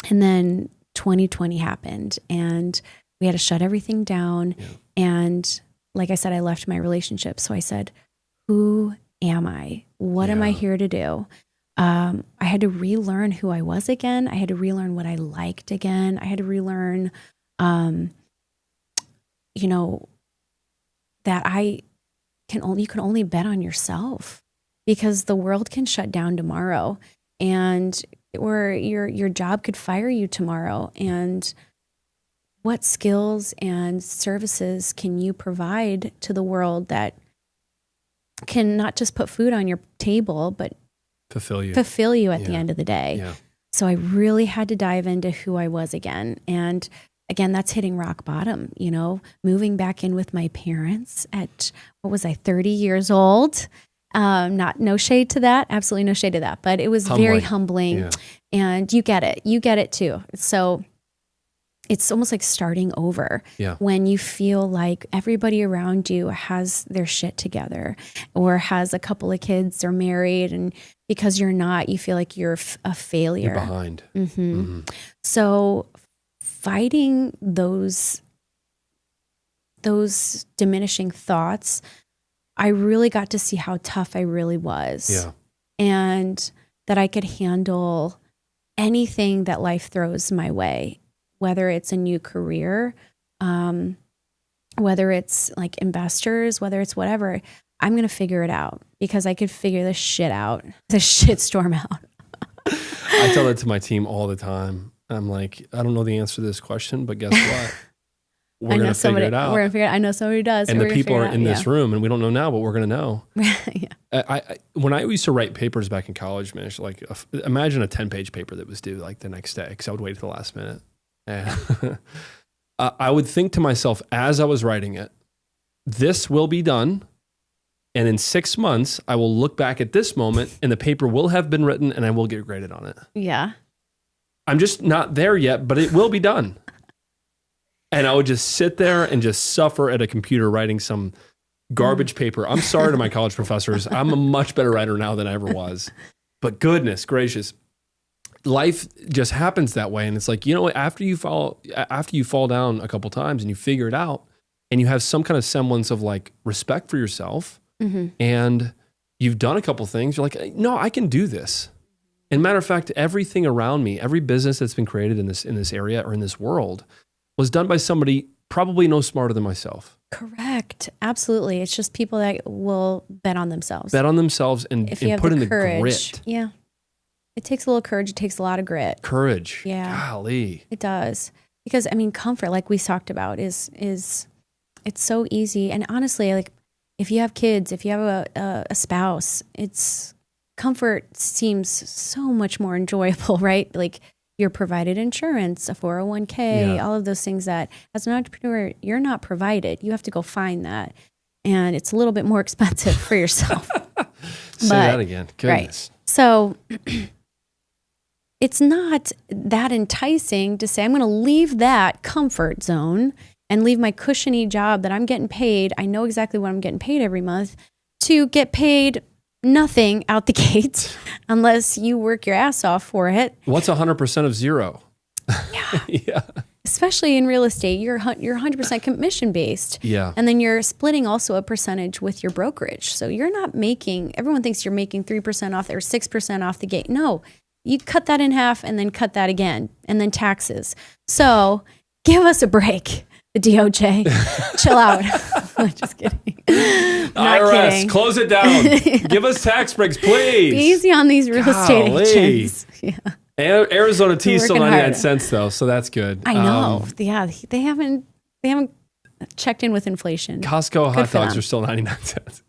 and then 2020 happened, and we had to shut everything down. Yeah. And like I said, I left my relationship. So I said, who am I? What am I here to do? I had to relearn who I was again. I had to relearn what I liked again. I had to relearn, that you can only bet on yourself, because the world can shut down tomorrow, or your job could fire you tomorrow. And what skills and services can you provide to the world that can not just put food on your table, but fulfill you at the end of the day. Yeah. So I really had to dive into who I was again. And again, that's hitting rock bottom, moving back in with my parents at, 30 years old. No shade to that. Absolutely no shade to that. But it was very humbling. Yeah. And you get it. You get it too. So it's almost like starting over when you feel like everybody around you has their shit together or has a couple of kids or married, and because you're not, you feel like you're a failure. You're behind. So fighting those diminishing thoughts, I really got to see how tough I really was, and that I could handle anything that life throws my way. Whether it's a new career, whether it's like investors, whether it's whatever, I'm going to figure it out because I could figure this shit out, this shit storm out. I tell that to my team all the time. I'm like, I don't know the answer to this question, but guess what? We're going to figure it out. We're going to figure it out. I know somebody who does. And the people are in this room, and we don't know now, but we're going to know. When I used to write papers back in college, man, like imagine a 10-page paper that was due like the next day because I would wait till the last minute. And I would think to myself as I was writing it, this will be done. And in 6 months, I will look back at this moment and the paper will have been written and I will get graded on it. Yeah. I'm just not there yet, but it will be done. And I would just sit there and just suffer at a computer writing some garbage paper. I'm sorry to my college professors. I'm a much better writer now than I ever was. But goodness gracious. Life just happens that way. And it's like, after you fall down a couple times and you figure it out and you have some kind of semblance of like respect for yourself and you've done a couple things, you're like, no, I can do this. And matter of fact, everything around me, every business that's been created in this area or in this world was done by somebody probably no smarter than myself. Correct. Absolutely. It's just people that will bet on themselves. Bet on themselves and put in the grit. Yeah. It takes a little courage. It takes a lot of grit. Courage. Yeah. Golly. It does. Because comfort, like we talked about, is it's so easy. And honestly, like if you have kids, if you have a spouse, comfort seems so much more enjoyable, right? Like you're provided insurance, a 401k, all of those things that as an entrepreneur, you're not provided. You have to go find that. And it's a little bit more expensive for yourself. Say that again. Goodness. Right. So it's not that enticing to say, I'm going to leave that comfort zone and leave my cushiony job that I'm getting paid. I know exactly what I'm getting paid every month to get paid nothing out the gate unless you work your ass off for it. What's 100% of zero? Yeah. Yeah. Especially in real estate, you're 100% commission based. Yeah. And then you're splitting also a percentage with your brokerage. So you're not making, everyone thinks you're making 3% off or 6% off the gate. No. You cut that in half and then cut that again and then taxes. So give us a break, the DOJ. Chill out. I'm just kidding. Not IRS, kidding. close it down. Give us tax breaks, please. Be easy on these real estate agents. Yeah. Arizona tea is still Working 99 hard. cents though, so that's good. I know. They haven't checked in with inflation. Costco hot dogs are still 99 cents.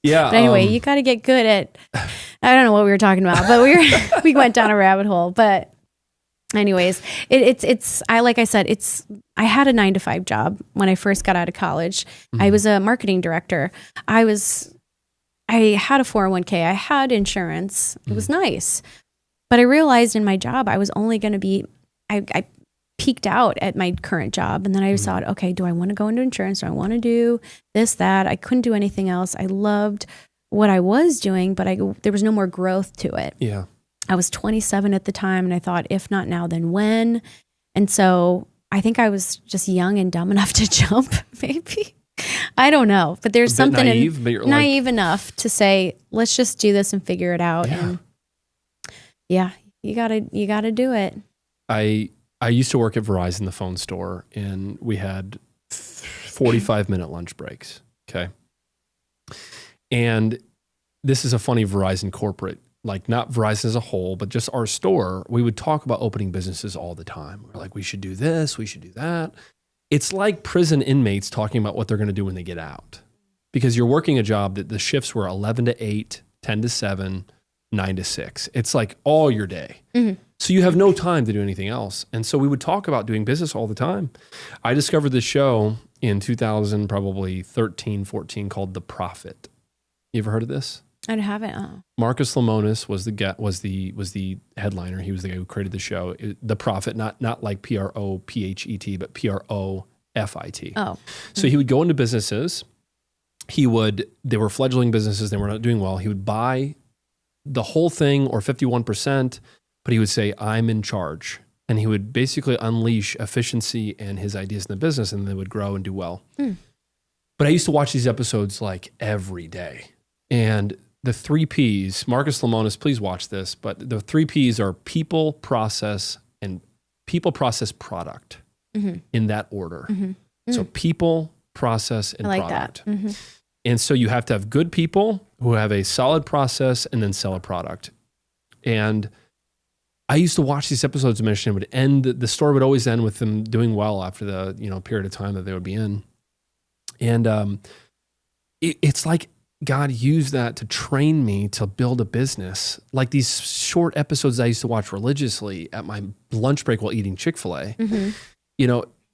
Yeah. But anyway, you got to get good at, I don't know what we were talking about, but we went down a rabbit hole. But anyways, like I said, I had a 9-to-5 job when I first got out of college. Mm-hmm. I was a marketing director. I had a 401k. I had insurance. It was nice. But I realized in my job, I was only going to be, I peaked out at my current job. And then I thought, okay, do I want to go into insurance? Do I want to do this, that? I couldn't do anything else. I loved what I was doing, but there was no more growth to it. Yeah. I was 27 at the time. And I thought, if not now, then when? And so I think I was just young and dumb enough to jump, maybe. I don't know. But there's something naive enough to say, let's just do this and figure it out. Yeah. And yeah, you gotta do it. I used to work at Verizon, the phone store, and we had 45-minute lunch breaks. Okay. And this is a funny Verizon corporate like not Verizon as a whole, but just our store, we would talk about opening businesses all the time. We're like, we should do this, we should do that. It's like prison inmates talking about what they're going to do when they get out, because you're working a job that the shifts were 11 to 8, 10 to 7, 9 to 6. It's like all your day. Mm-hmm. So you have no time to do anything else. And so we would talk about doing business all the time. I discovered this show in 2000, probably 13, 14, called The Prophet. You ever heard of this? I haven't. Marcus Lemonis was the headliner. He was the guy who created the show. The Prophet, not like Prophet, but Profit. Oh. So he would go into businesses. They were fledgling businesses. They were not doing well. He would buy the whole thing or 51%, but he would say, I'm in charge. And he would basically unleash efficiency and his ideas in the business, and they would grow and do well. But I used to watch these episodes like every day. And the 3 Ps, Marcus Lemonis, please watch this, but the 3 Ps are people, process, product in that order. So people, process, and product. And so you have to have good people who have a solid process and then sell a product. And I used to watch these episodes of Mission. The story would always end with them doing well after the period of time that they would be in. And it's like God used that to train me to build a business. Like these short episodes I used to watch religiously at my lunch break while eating Chick-fil-A.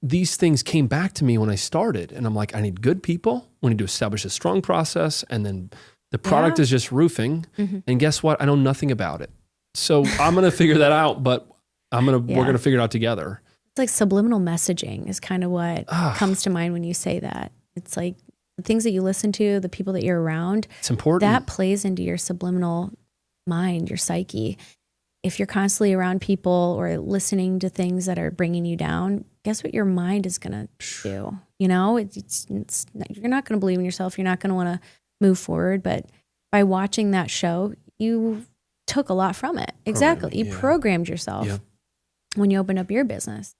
These things came back to me when I started. And I'm like, I need good people. We need to establish a strong process. And then the product is just roofing. And guess what? I know nothing about it. So I'm going to figure that out, but we're going to figure it out together. It's like subliminal messaging is kind of what comes to mind when you say that. It's like the things that you listen to, the people that you're around. It's important. That plays into your subliminal mind, your psyche. If you're constantly around people or listening to things that are bringing you down, guess what your mind is going to do? You're not going to believe in yourself. You're not going to want to move forward. But by watching that show, you took a lot from it. Exactly. You programmed yourself when you opened up your business.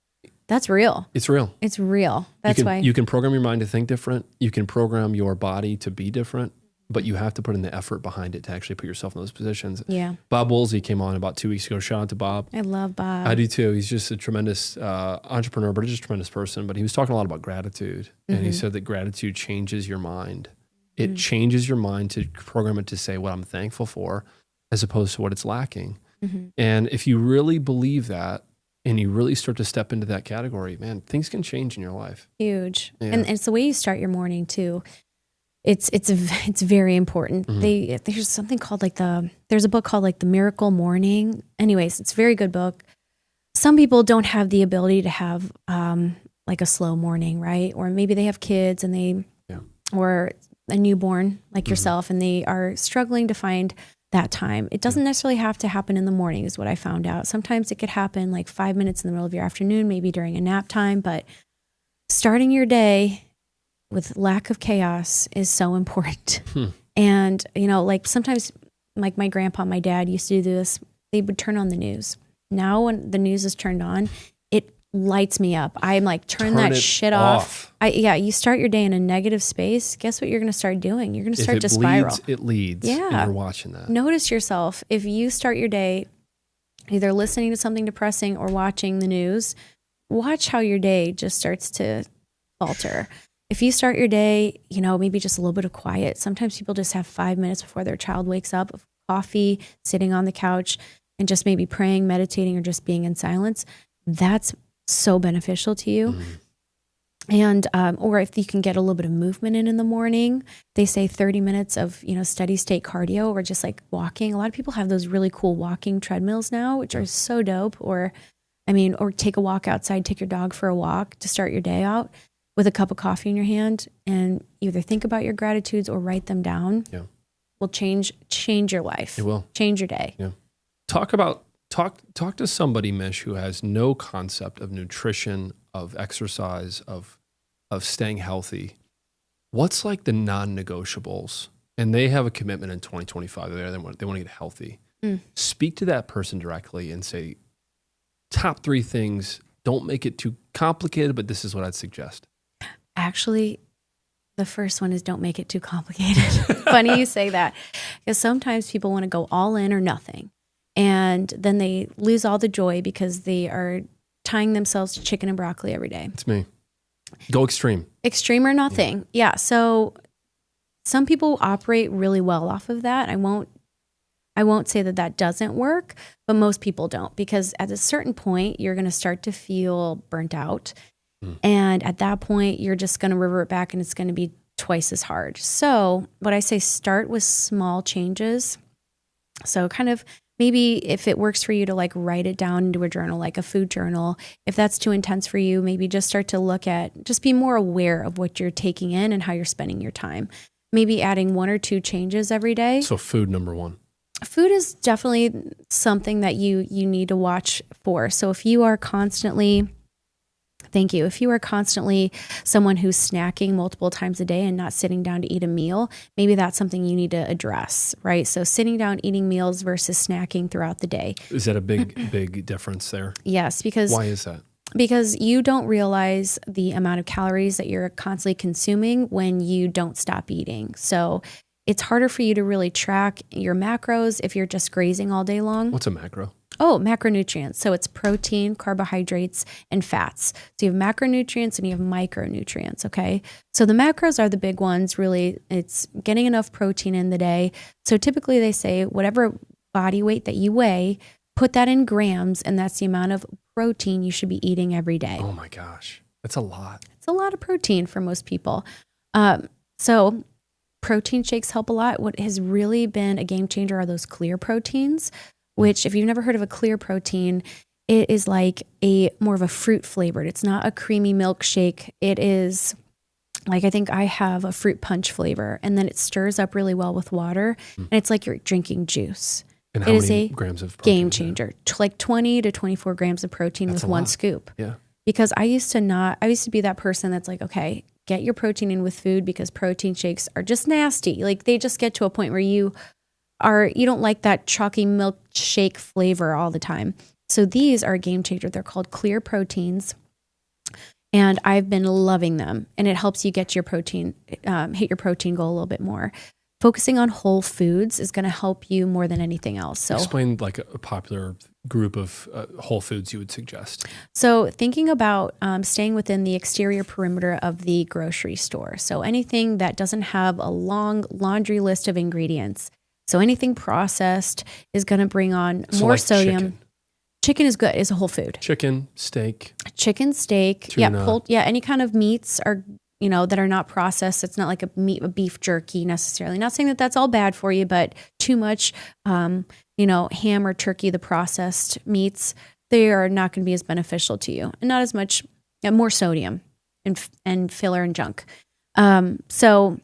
That's real. It's real. It's real. That's why you can program your mind to think different. You can program your body to be different, but you have to put in the effort behind it to actually put yourself in those positions. Yeah. Bob Woolsey came on about 2 weeks ago. Shout out to Bob. I love Bob. I do too. He's just a tremendous entrepreneur, but just a tremendous person. But he was talking a lot about gratitude. And he said that gratitude changes your mind. It changes your mind to program it to say what I'm thankful for as opposed to what it's lacking. And if you really believe that, and you really start to step into that category, man, things can change in your life. Huge. Yeah. And it's the way you start your morning too. It's very important. There's something called there's a book called The Miracle Morning. Anyways, it's a very good book. Some people don't have the ability to have a slow morning, right? Or maybe they have kids and or a newborn like yourself, and they are struggling to find that time. It doesn't necessarily have to happen in the morning is what I found out. Sometimes it could happen 5 minutes in the middle of your afternoon, maybe during a nap time, but starting your day with lack of chaos is so important. And, sometimes my grandpa, my dad used to do this. They would turn on the news. Now when the news is turned on, it lights me up. I'm turn that shit off. You start your day in a negative space. Guess what you're going to start doing? You're going to start to spiral. It leads. Yeah. And you're watching that. Notice yourself. If you start your day either listening to something depressing or watching the news, watch how your day just starts to falter. If you start your day, maybe just a little bit of quiet. Sometimes people just have 5 minutes before their child wakes up of coffee, sitting on the couch, and just maybe praying, meditating, or just being in silence. That's so beneficial to you. And, or if you can get a little bit of movement in the morning, they say 30 minutes of, steady state cardio or just walking. A lot of people have those really cool walking treadmills now, which are so dope. Or take a walk outside, take your dog for a walk to start your day out with a cup of coffee in your hand, and either think about your gratitudes or write them down. Yeah. Will change your life. It will. Change your day. Yeah. Talk to somebody, Mish, who has no concept of nutrition, of exercise, of staying healthy. What's the non-negotiables? And they have a commitment in 2025. They want to get healthy. Speak to that person directly and say, top 3 things. Don't make it too complicated, but this is what I'd suggest. Actually, The first one is don't make it too complicated. Funny you say that, because sometimes people want to go all in or nothing. And then they lose all the joy because they are tying themselves to chicken and broccoli every day. It's me. Go extreme. Extreme or nothing. Yeah. So some people operate really well off of that. I won't say that that doesn't work, but most people don't, because at a certain point, you're going to start to feel burnt out. And at that point, you're just going to revert back and it's going to be twice as hard. So what I say, start with small changes. So kind of maybe if it works for you to like write it down into a journal, like a food journal, if that's too intense for you, maybe just start to look at, just be more aware of what you're taking in and how you're spending your time. Maybe adding 1 or 2 changes every day. So food, number 1. Food is definitely something that you need to watch for. So if you are constantly... Thank you. If you are constantly someone who's snacking multiple times a day and not sitting down to eat a meal, maybe that's something you need to address, right? So sitting down, eating meals versus snacking throughout the day. Is that a big difference there? Yes, because... Why is that? Because you don't realize the amount of calories that you're constantly consuming when you don't stop eating. So it's harder for you to really track your macros if you're just grazing all day long. What's a macro? Oh, macronutrients. So it's protein, carbohydrates, and fats. So you have macronutrients and you have micronutrients, okay? So the macros are the big ones, really. It's getting enough protein in the day. So typically they say whatever body weight that you weigh, put that in grams, and that's the amount of protein you should be eating every day. Oh my gosh. That's a lot. It's a lot of protein for most people. So protein shakes help a lot. What has really been a game changer are those clear proteins, which if you've never heard of a clear protein, it is like more of a fruit flavored. It's not a creamy milkshake. It is like, I think I have a fruit punch flavor, and then it stirs up really well with water, and it's like you're drinking juice. And how many grams of protein? Game changer. Like 20 to 24 grams of protein with one scoop. Yeah. Because I used to be that person that's like, okay, get your protein in with food, because protein shakes are just nasty. Like they just get to a point where you don't like that chalky milkshake flavor all the time. So these are a game changer. They're called clear proteins, and I've been loving them. And it helps you get your protein, hit your protein goal a little bit more. Focusing on whole foods is going to help you more than anything else. So explain like a popular group of whole foods you would suggest. So thinking about staying within the exterior perimeter of the grocery store. So anything that doesn't have a long laundry list of ingredients. So anything processed is going to bring on more like sodium. Chicken is good. It's a whole food. Chicken, steak. Tuna. Any kind of meats are, that are not processed. It's not like a beef jerky necessarily. Not saying that that's all bad for you, but too much, ham or turkey, the processed meats, they are not going to be as beneficial to you, and not as much, more sodium and filler and junk. So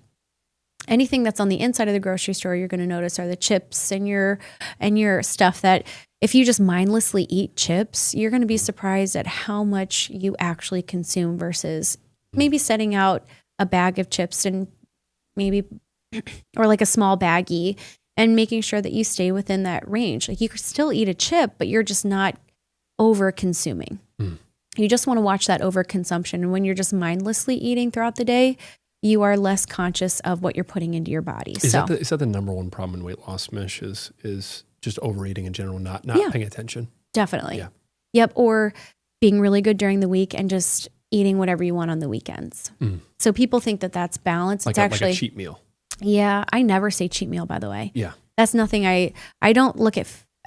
anything that's on the inside of the grocery store, you're going to notice are the chips and your stuff that if you just mindlessly eat chips, you're going to be surprised at how much you actually consume versus maybe setting out a bag of chips and maybe, or like a small baggie, and making sure that you stay within that range. Like you could still eat a chip, but you're just not over consuming. You just want to watch that overconsumption. And when you're just mindlessly eating throughout the day, you are less conscious of what you're putting into your body. Is that the number one problem in weight loss, Mish, is just overeating in general, not paying attention? Definitely. Yeah. Yep. Or being really good during the week and just eating whatever you want on the weekends. So people think that that's balance. It's actually like a cheat meal. Yeah. I never say cheat meal, by the way. Yeah. That's nothing. I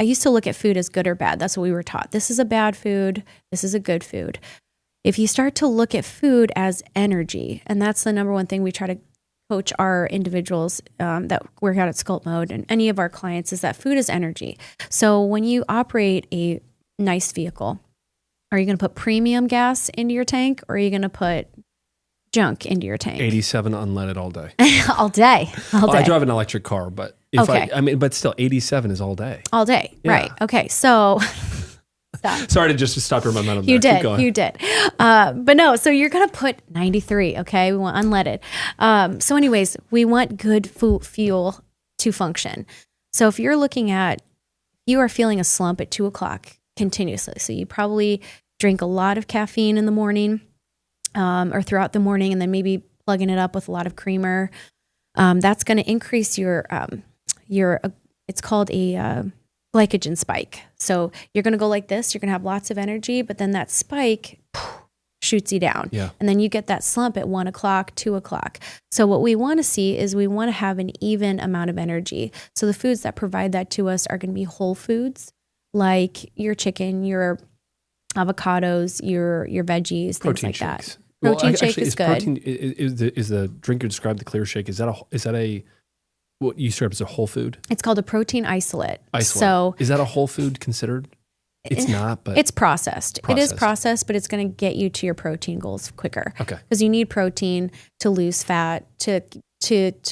used to look at food as good or bad. That's what we were taught. This is a bad food. This is a good food. If you start to look at food as energy, and that's the number one thing we try to coach our individuals that work out at Sculpt Mode and any of our clients, is that food is energy. So when you operate a nice vehicle, are you going to put premium gas into your tank, or are you going to put junk into your tank? 87 unleaded all day. All day. I drive an electric car, but but still 87 is all day. All day. Yeah. Right. Okay. So stop. Sorry to just stop your momentum. You did. But no, so you're going to put 93. Okay. We want unleaded. So anyways, we want good fuel to function. So if you're looking at, you are feeling a slump at 2:00 continuously. So you probably drink a lot of caffeine in the morning, or throughout the morning, and then maybe plugging it up with a lot of creamer. That's going to increase your it's called a glycogen spike. So you're going to go like this. You're going to have lots of energy, but then that spike shoots you down. Yeah. And then you get that slump at 1 o'clock, 2 o'clock. So what we want to see is we want to have an even amount of energy. So the foods that provide that to us are going to be whole foods, like your chicken, your avocados, your veggies, Protein things like shakes. that. Protein shake actually, is good. Protein, is the drink you described, the clear shake, is that a what you serve as a whole food? It's called a protein isolate. So is that a whole food considered? It's not, but it's processed. It is processed, but it's going to get you to your protein goals quicker. Okay. Because you need protein to lose fat, to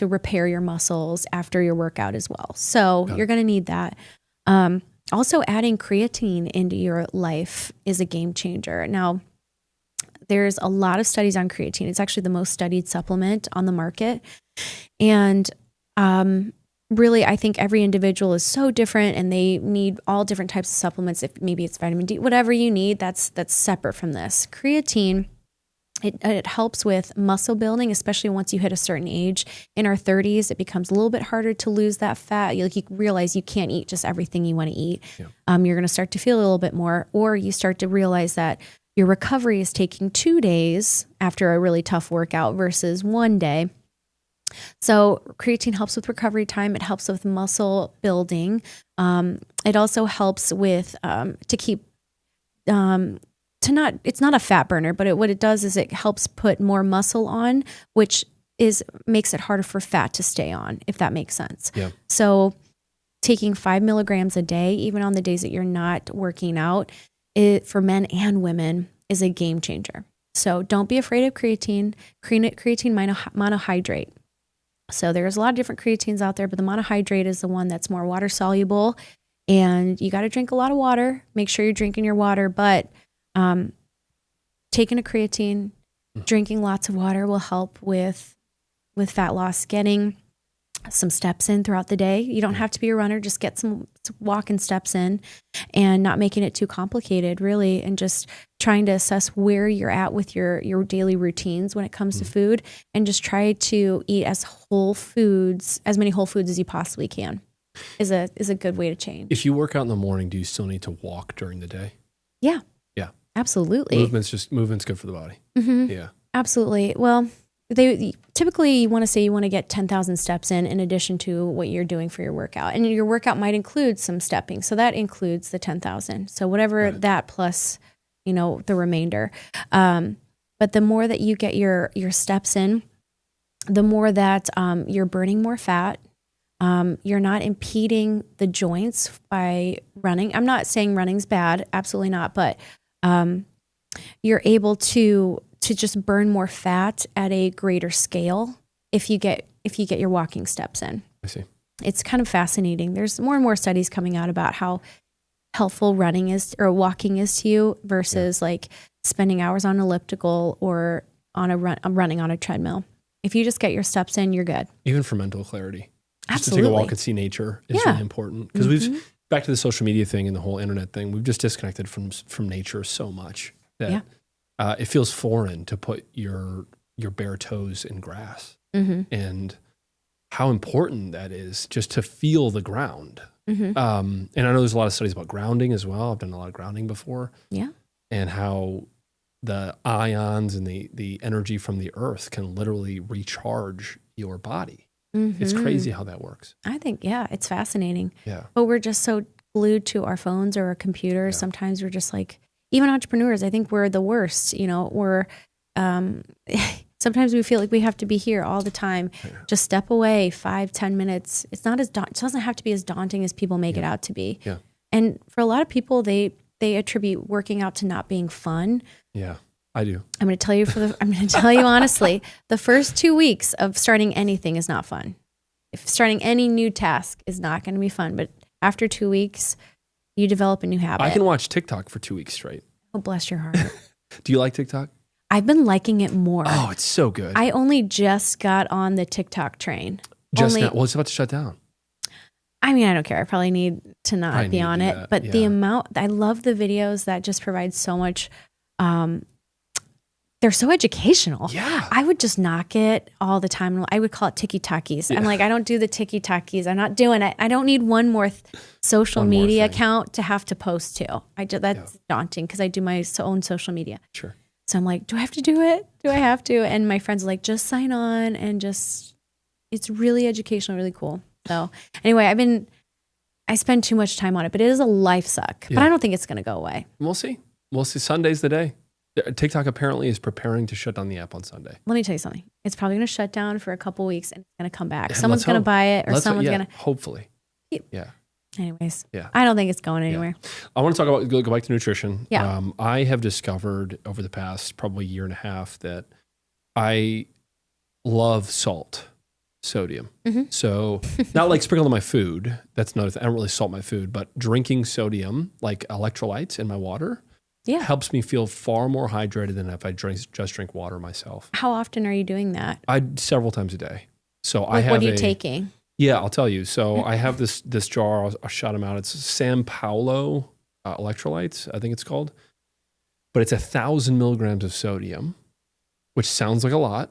repair your muscles after your workout as well. So you're going to need that. Also, adding creatine into your life is a game changer. Now, there's a lot of studies on creatine. It's actually the most studied supplement on the market. And really, I think every individual is so different and they need all different types of supplements. If maybe it's vitamin D, whatever you need, that's separate from this. Creatine, it helps with muscle building, especially once you hit a certain age. In our 30s, it becomes a little bit harder to lose that fat. You realize you can't eat just everything you want to eat. Yeah. You're going to start to feel a little bit more, or you start to realize that your recovery is taking 2 days after a really tough workout versus 1 day. So creatine helps with recovery time. It helps with muscle building. It also helps with to keep it's not a fat burner, but what it does is it helps put more muscle on, which makes it harder for fat to stay on, if that makes sense. Yeah. So taking 5 milligrams a day, even on the days that you're not working out, for men and women is a game changer. So don't be afraid of creatine. Creatine monohydrate. So there's a lot of different creatines out there, but the monohydrate is the one that's more water soluble, and you got to drink a lot of water. Make sure you're drinking your water, but taking a creatine, drinking lots of water will help with fat loss. Getting some steps in throughout the day. You don't have to be a runner. Just get some walking steps in, and not making it too complicated, really, and just trying to assess where you're at with your daily routines when it comes to food, and just try to eat as many whole foods as you possibly can is a good way to change. If you work out in the morning, do you still need to walk during the day? Yeah. Yeah. Absolutely. Movement's good for the body. Mm-hmm. Yeah. Absolutely. Well, typically you want to get 10,000 steps in addition to what you're doing for your workout. And your workout might include some stepping. So that includes the 10,000. So whatever that plus, the remainder. But the more that you get your steps in, the more that you're burning more fat. You're not impeding the joints by running. I'm not saying running's bad. Absolutely not. But you're able to just burn more fat at a greater scale if you get your walking steps in. I see. It's kind of fascinating. There's more and more studies coming out about how helpful running is or walking is to you versus like spending hours on an elliptical or on running on a treadmill. If you just get your steps in, you're good. Even for mental clarity. Just Absolutely. to take a walk and see nature is really important. Because we've, back to the social media thing and the whole internet thing, we've just disconnected from nature so much that it feels foreign to put your bare toes in grass. And how important that is just to feel the ground. And I know there's a lot of studies about grounding as well. I've done a lot of grounding before. Yeah. And how the ions and the energy from the earth can literally recharge your body. It's crazy how that works. I think, it's fascinating. Yeah. But we're just so glued to our phones or our computers. Sometimes we're just like, even entrepreneurs, I think we're the worst. We're, sometimes we feel like we have to be here all the time. Just step away 5-10 minutes. It doesn't have to be as daunting as people make it out to be. Yeah. And for a lot of people, they attribute working out to not being fun. Yeah. I do. I'm going to tell you honestly, the first 2 weeks of starting anything is not fun. If starting any new task is not going to be fun, but after 2 weeks, you develop a new habit. I can watch TikTok for 2 weeks straight. Oh, bless your heart. Do you like TikTok? I've been liking it more. Oh, it's so good. I only just got on the TikTok train. Now. Well, it's about to shut down. I mean, I don't care. I probably need to not be on it. But the amount, I love the videos that just provide so much they're so educational. Yeah. I would just knock it all the time. I would call it tiki-takis. I'm like, I don't do the tiki-takis. I'm not doing it. I don't need one more social media account to have to post to. That's daunting because I do my own social media. Sure. So I'm like, do I have to do it? Do I have to? And my friends are like, just sign on and just, it's really educational, really cool. So anyway, I spend too much time on it, but it is a life suck. But I don't think it's going to go away. We'll see. Sunday's the day. TikTok apparently is preparing to shut down the app on Sunday. Let me tell you something. It's probably going to shut down for a couple weeks and it's going to come back. Someone's going to buy it or someone's going to. Hopefully. Yeah. Anyways. Yeah. I don't think it's going anywhere. I want to talk about, go back to nutrition. Yeah. I have discovered over the past probably year and a half that I love salt, sodium. Mm-hmm. So not like sprinkle on my food. That's another thing. I don't really salt my food, but drinking sodium, like electrolytes in my water, helps me feel far more hydrated than if I just drink water myself. How often are you doing that? Several times a day. So what are you taking? Yeah, I'll tell you. So I have this jar. I'll shout them out. It's San Paulo electrolytes, I think it's called. But it's 1,000 milligrams of sodium, which sounds like a lot.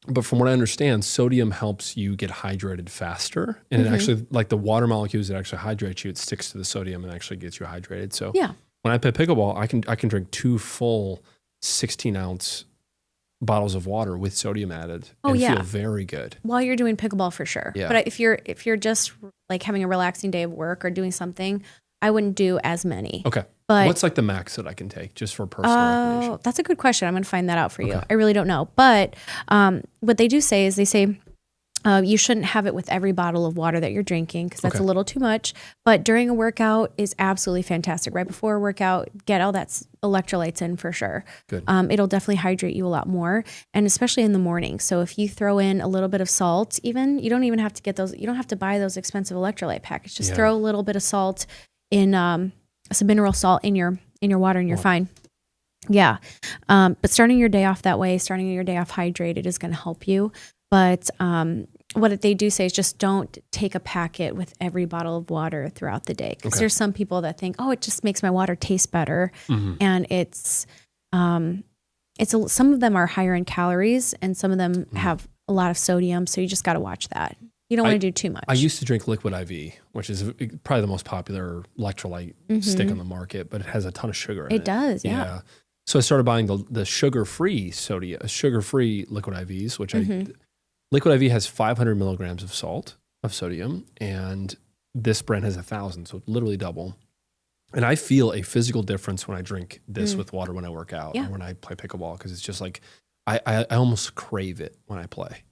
But from what I understand, sodium helps you get hydrated faster. And it actually, like the water molecules that actually hydrate you, it sticks to the sodium and actually gets you hydrated. So when I play pickleball, I can drink 2 full 16-ounce bottles of water with sodium added and feel very good. While you're doing pickleball for sure. Yeah. But if you're just like having a relaxing day of work or doing something, I wouldn't do as many. Okay. But what's like the max that I can take just for personal recreation? That's a good question. I'm going to find that out for you. I really don't know. But what they do say is you shouldn't have it with every bottle of water that you're drinking because that's a little too much. But during a workout is absolutely fantastic. Right before a workout, get all that electrolytes in for sure. Good. It'll definitely hydrate you a lot more, and especially in the morning. So if you throw in a little bit of salt, you don't even have to get those. You don't have to buy those expensive electrolyte packets. Just throw a little bit of salt in, some mineral salt in your water, and you're fine. Yeah. But starting your day off that way, starting your day off hydrated is going to help you. But what they do say is just don't take a packet with every bottle of water throughout the day. Because there's some people that think, it just makes my water taste better. And some of them are higher in calories and some of them have a lot of sodium. So you just got to watch that. You don't want to do too much. I used to drink Liquid IV, which is probably the most popular electrolyte stick on the market, but it has a ton of sugar in it. It does, yeah. So I started buying the sugar-free sugar-free Liquid IVs, which Liquid IV has 500 milligrams of sodium, and this brand has 1,000, so literally double. And I feel a physical difference when I drink this with water when I work out or when I play pickleball, because it's just like I almost crave it when I play.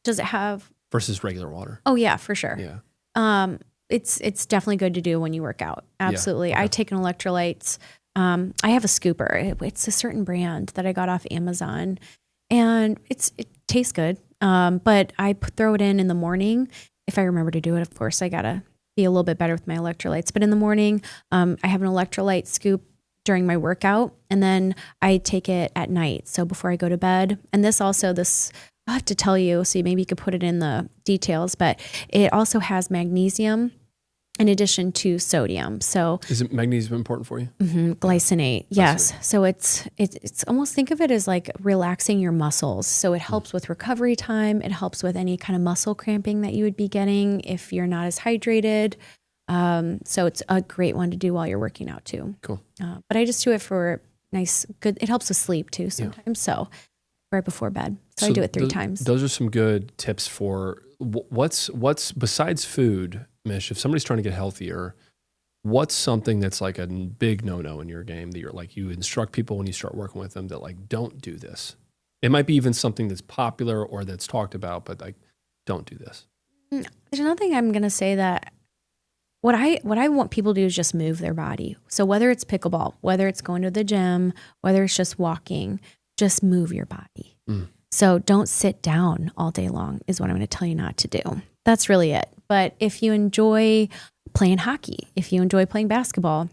Does it have versus regular water? Oh yeah, for sure. Yeah. It's definitely good to do when you work out. Absolutely. Yeah. Okay. I take an electrolytes. I have a scooper. It's a certain brand that I got off Amazon, and it tastes good. But I throw it in the morning. If I remember to do it, of course, I gotta be a little bit better with my electrolytes. But in the morning, I have an electrolyte scoop during my workout, and then I take it at night. So before I go to bed. And this I'll have to tell you, so maybe you could put it in the details, but it also has magnesium in addition to sodium. So is it magnesium important for you? Glycinate. Yes. So it's almost, think of it as like relaxing your muscles. So it helps with recovery time. It helps with any kind of muscle cramping that you would be getting if you're not as hydrated. So it's a great one to do while you're working out too. Cool. But I just do it for good. It helps with sleep too sometimes. Yeah. So right before bed. So I do it 3 times. Those are some good tips for what's besides food, Mish, if somebody's trying to get healthier, what's something that's like a big no-no in your game that you're like, you instruct people when you start working with them that like, don't do this. It might be even something that's popular or that's talked about, but like, don't do this. There's nothing I'm going to say that what I want people to do is just move their body. So whether it's pickleball, whether it's going to the gym, whether it's just walking, just move your body. So don't sit down all day long is what I'm going to tell you not to do. That's really it. But if you enjoy playing hockey, if you enjoy playing basketball,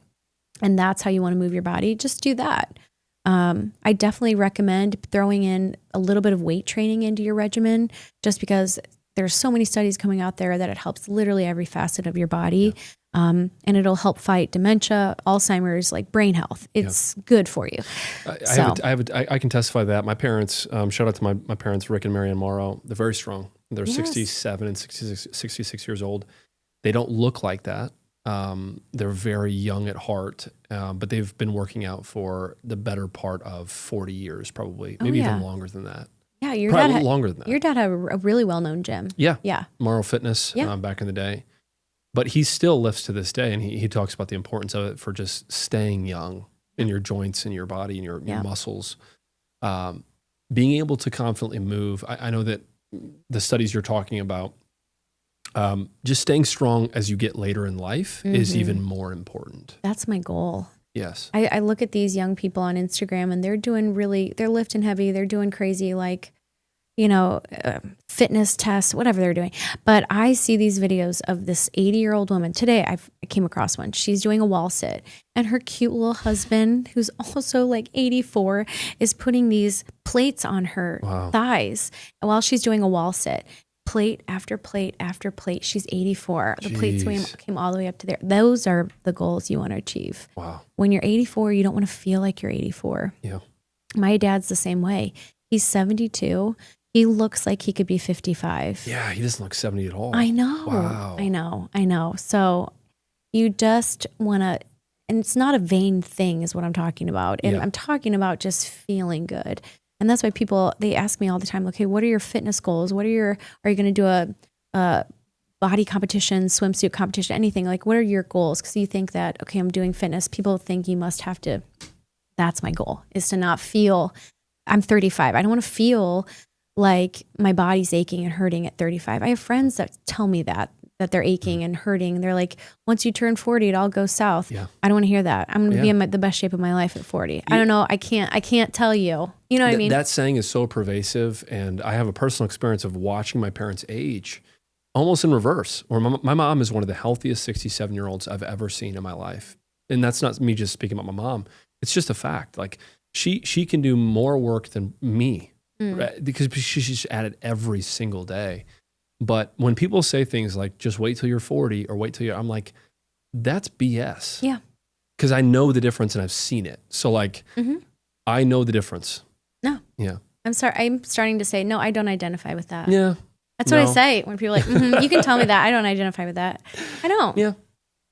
and that's how you want to move your body, just do that. I definitely recommend throwing in a little bit of weight training into your regimen, just because there's so many studies coming out there that it helps literally every facet of your body. And it'll help fight dementia, Alzheimer's, like brain health. It's good for you. I can testify to that. My parents, shout out to my parents, Rick and Marianne Morrow. They're very strong. They're 67 and 66 years old. They don't look like that. They're very young at heart, but they've been working out for the better part of 40 years, probably, maybe even longer than that. Yeah, probably longer than that. Your dad had a really well-known gym. Yeah. Morrow Fitness back in the day. But he still lifts to this day, and he talks about the importance of it for just staying young in your joints and your body and your muscles. Being able to confidently move. I know that the studies you're talking about, just staying strong as you get later in life is even more important. That's my goal. Yes. I look at these young people on Instagram, and they're lifting heavy. They're doing crazy, like, fitness tests, whatever they're doing. But I see these videos of this 80-year-old woman. Today, I came across one. She's doing a wall sit, and her cute little husband, who's also like 84, is putting these plates on her thighs while she's doing a wall sit. Plate after plate after plate. She's 84. The plates came all the way up to there. Those are the goals you want to achieve. Wow. When you're 84, you don't want to feel like you're 84. Yeah. My dad's the same way. He's 72. He looks like he could be 55. Yeah, he doesn't look 70 at all. I know. Wow. I know. So you just want to, and it's not a vain thing is what I'm talking about. And I'm talking about just feeling good. And that's why people, they ask me all the time, okay, what are your fitness goals? Are you going to do a body competition, swimsuit competition, anything? Like, what are your goals? Because you think that, okay, I'm doing fitness. People think you must have to, that's my goal, is to not feel, I'm 35. I don't want to feel like my body's aching and hurting at 35. I have friends that tell me that they're aching and hurting. They're like, once you turn 40, it all goes south. Yeah. I don't want to hear that. I'm going to be in the best shape of my life at 40. I don't know. I can't tell you. You know what I mean? That saying is so pervasive. And I have a personal experience of watching my parents age almost in reverse, where my mom is one of the healthiest 67-year-olds I've ever seen in my life. And that's not me just speaking about my mom. It's just a fact. Like she can do more work than me. Right? Because she's at it every single day. But when people say things like, just wait till you're 40 or wait till I'm like, that's BS. Yeah. Because I know the difference and I've seen it. So like, I know the difference. No. Yeah. I'm sorry. I'm starting to say, no, I don't identify with that. Yeah. That's what I say when people are like, you can tell me that. I don't identify with that. I don't. Yeah.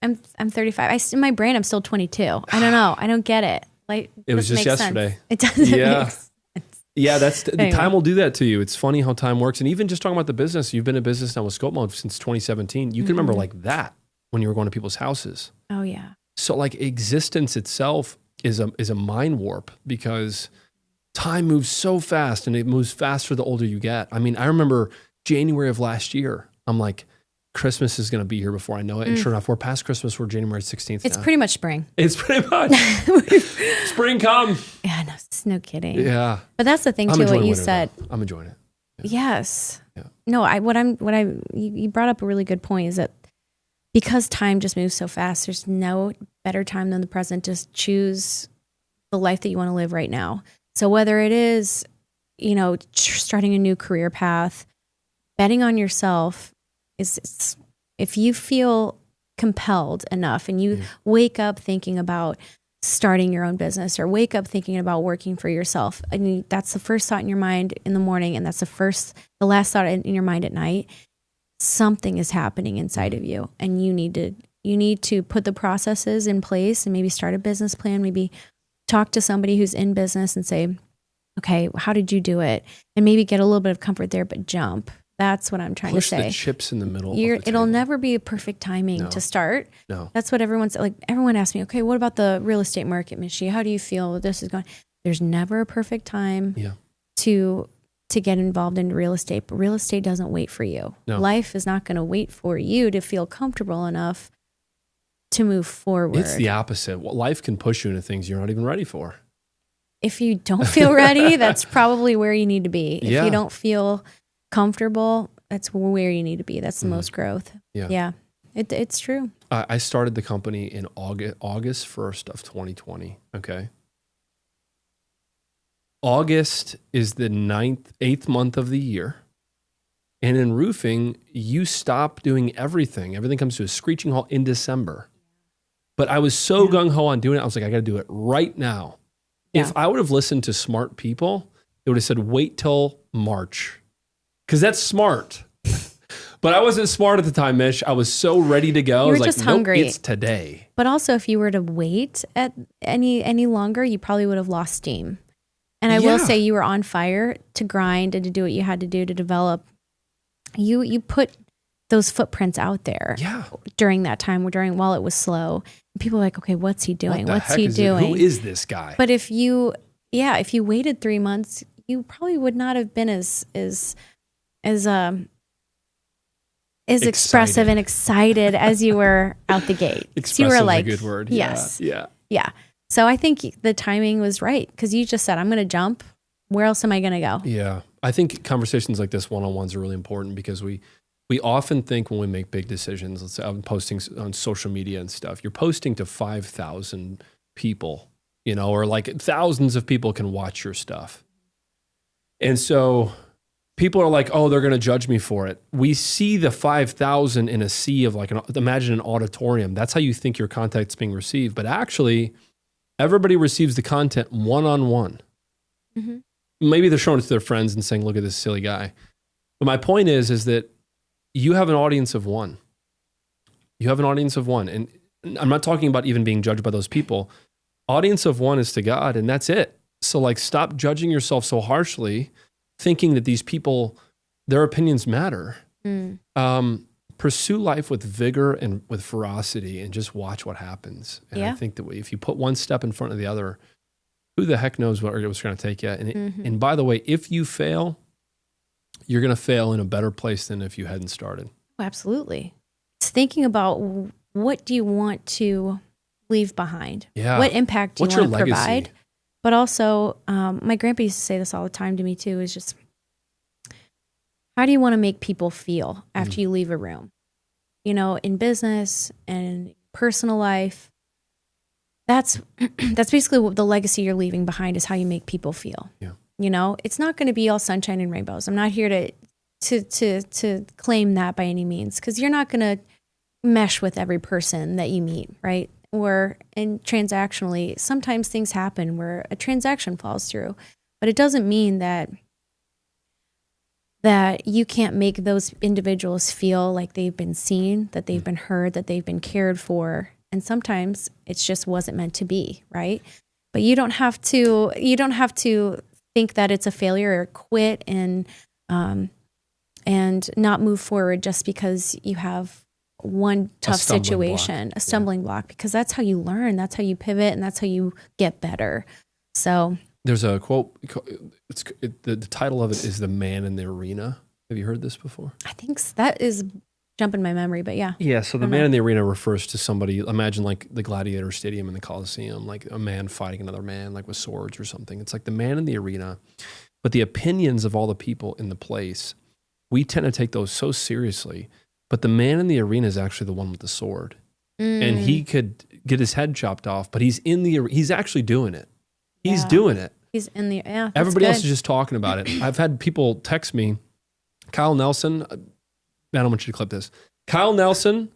I'm 35. In my brain, I'm still 22. I don't know. I don't get it. Like, it was just yesterday. Sense. It doesn't make sense. Yeah, the time will do that to you. It's funny how time works. And even just talking about the business, you've been in business now with Sculpt Mode since 2017. You can remember like that when you were going to people's houses. Oh yeah. So like existence itself is a mind warp because time moves so fast and it moves faster the older you get. I mean, I remember January of last year, I'm like, Christmas is going to be here before I know it. And sure enough, we're past Christmas. We're January 16th. It's pretty much spring. It's pretty much spring come. Yeah, no kidding. Yeah. But that's the thing too, what you said. Though. I'm enjoying it. Yeah. Yes. Yeah. No, you brought up a really good point is that because time just moves so fast, there's no better time than the present to choose the life that you want to live right now. So whether it is, starting a new career path, betting on yourself, is if you feel compelled enough and you wake up thinking about starting your own business or wake up thinking about working for yourself, and that's the first thought in your mind in the morning and that's the last thought in your mind at night, something is happening inside of you and you need to put the processes in place and maybe start a business plan, maybe talk to somebody who's in business and say, okay, how did you do it? And maybe get a little bit of comfort there, but jump. That's what I'm trying to say. Push the chips in the middle. It'll never be a perfect timing to start. No. That's what everyone asks me, okay, what about the real estate market, Michy? How do you feel this is going? There's never a perfect time to get involved in real estate, but real estate doesn't wait for you. No. Life is not going to wait for you to feel comfortable enough to move forward. It's the opposite. Life can push you into things you're not even ready for. If you don't feel ready, that's probably where you need to be. If you don't feel comfortable, that's where you need to be. That's the most growth. Yeah. It's true. I started the company in August 1st of 2020. Okay. August is the 8th month of the year. And in roofing, you stop doing everything. Everything comes to a screeching halt in December. But I was so gung-ho on doing it. I was like, I got to do it right now. Yeah. If I would have listened to smart people, they would have said, wait till March. Because that's smart. But I wasn't smart at the time, Mish. I was so ready to go. You were I was just like, hungry. Nope, it's today. But also, if you were to wait at any longer, you probably would have lost steam. And I will say you were on fire to grind and to do what you had to do to develop. You put those footprints out there during that time, while it was slow. And people were like, okay, what's he doing? What's he doing? Who is this guy? But if you waited 3 months, you probably would not have been as expressive and excited as you were out the gate. Expressive you were like, is a good word. Yes. Yeah. So I think the timing was right because you just said, I'm going to jump. Where else am I going to go? Yeah. I think conversations like this one-on-ones are really important because we often think when we make big decisions, let's say I'm posting on social media and stuff, you're posting to 5,000 people, or like thousands of people can watch your stuff. And so people are like, oh, they're going to judge me for it. We see the 5,000 in a sea of imagine an auditorium. That's how you think your content's being received. But actually, everybody receives the content one-on-one. Mm-hmm. Maybe they're showing it to their friends and saying, look at this silly guy. But my point is that you have an audience of one. You have an audience of one. And I'm not talking about even being judged by those people. Audience of one is to God, and that's it. So stop judging yourself so harshly, thinking that these people, their opinions matter. Pursue life with vigor and with ferocity and just watch what happens. And I think that if you put one step in front of the other, who the heck knows what it's going to take you. And by the way, if you fail, you're going to fail in a better place than if you hadn't started. Oh, absolutely. It's thinking about what do you want to leave behind? Yeah. What impact do you want to provide? Legacy? But also, my grandpa used to say this all the time to me too, is just, how do you want to make people feel after you leave a room? In business and personal life, that's basically what the legacy you're leaving behind is how you make people feel. Yeah. It's not going to be all sunshine and rainbows. I'm not here to claim that by any means, because you're not going to mesh with every person that you meet, right? And transactionally, sometimes things happen where a transaction falls through, but it doesn't mean that you can't make those individuals feel like they've been seen, that they've been heard, that they've been cared for. And sometimes it just wasn't meant to be, right? But you don't have to think that it's a failure or quit and not move forward just because you have one tough situation, a stumbling block, because that's how you learn, that's how you pivot, and that's how you get better. So there's a quote, the title of it is The Man in the Arena. Have you heard this before? I think that is jumping my memory, but yeah. Yeah, so the man in the arena refers to somebody, imagine like the Gladiator Stadium in the Coliseum, like a man fighting another man, like with swords or something. It's like the man in the arena, but the opinions of all the people in the place, we tend to take those so seriously. But the man in the arena is actually the one with the sword. And he could get his head chopped off, but he's actually doing it. He's doing it. He's in the, everybody else is just talking about it. I've had people text me, Kyle Nelson, man, I want you to clip this. Kyle Nelson,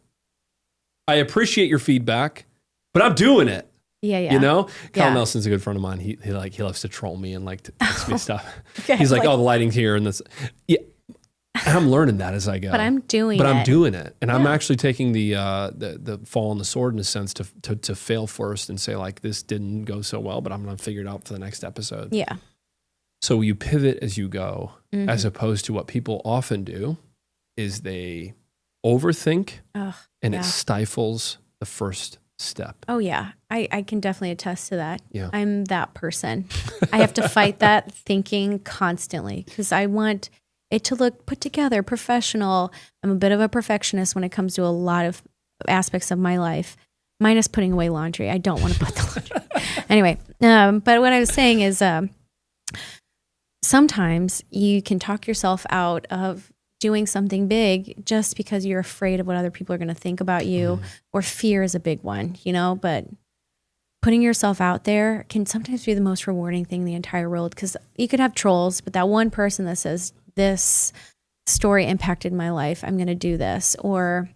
I appreciate your feedback, but I'm doing it. Yeah. Kyle Nelson's a good friend of mine. He loves to troll me and to text me stuff. Okay, he's like, oh, the lighting's here and this. Yeah. And I'm learning that as I go. But I'm doing it. And I'm actually taking the fall on the sword in a sense to fail first and say this didn't go so well, but I'm going to figure it out for the next episode. Yeah. So you pivot as you go, as opposed to what people often do is they overthink and it stifles the first step. Oh yeah. I can definitely attest to that. Yeah. I'm that person. I have to fight that thinking constantly because I want it to look put together, professional. I'm a bit of a perfectionist when it comes to a lot of aspects of my life, minus putting away laundry. I don't want to put the laundry. Anyway, but what I was saying is sometimes you can talk yourself out of doing something big just because you're afraid of what other people are going to think about you, or fear is a big one, but putting yourself out there can sometimes be the most rewarding thing in the entire world, because you could have trolls, but that one person that says this story impacted my life. I'm going to do this. Or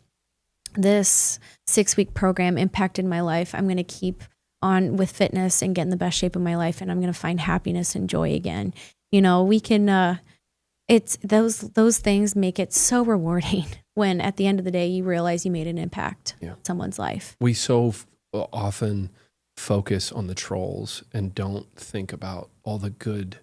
this 6-week program impacted my life. I'm going to keep on with fitness and get in the best shape of my life. And I'm going to find happiness and joy again. We can, it's those things make it so rewarding when at the end of the day, you realize you made an impact in someone's life. We so often focus on the trolls and don't think about all the good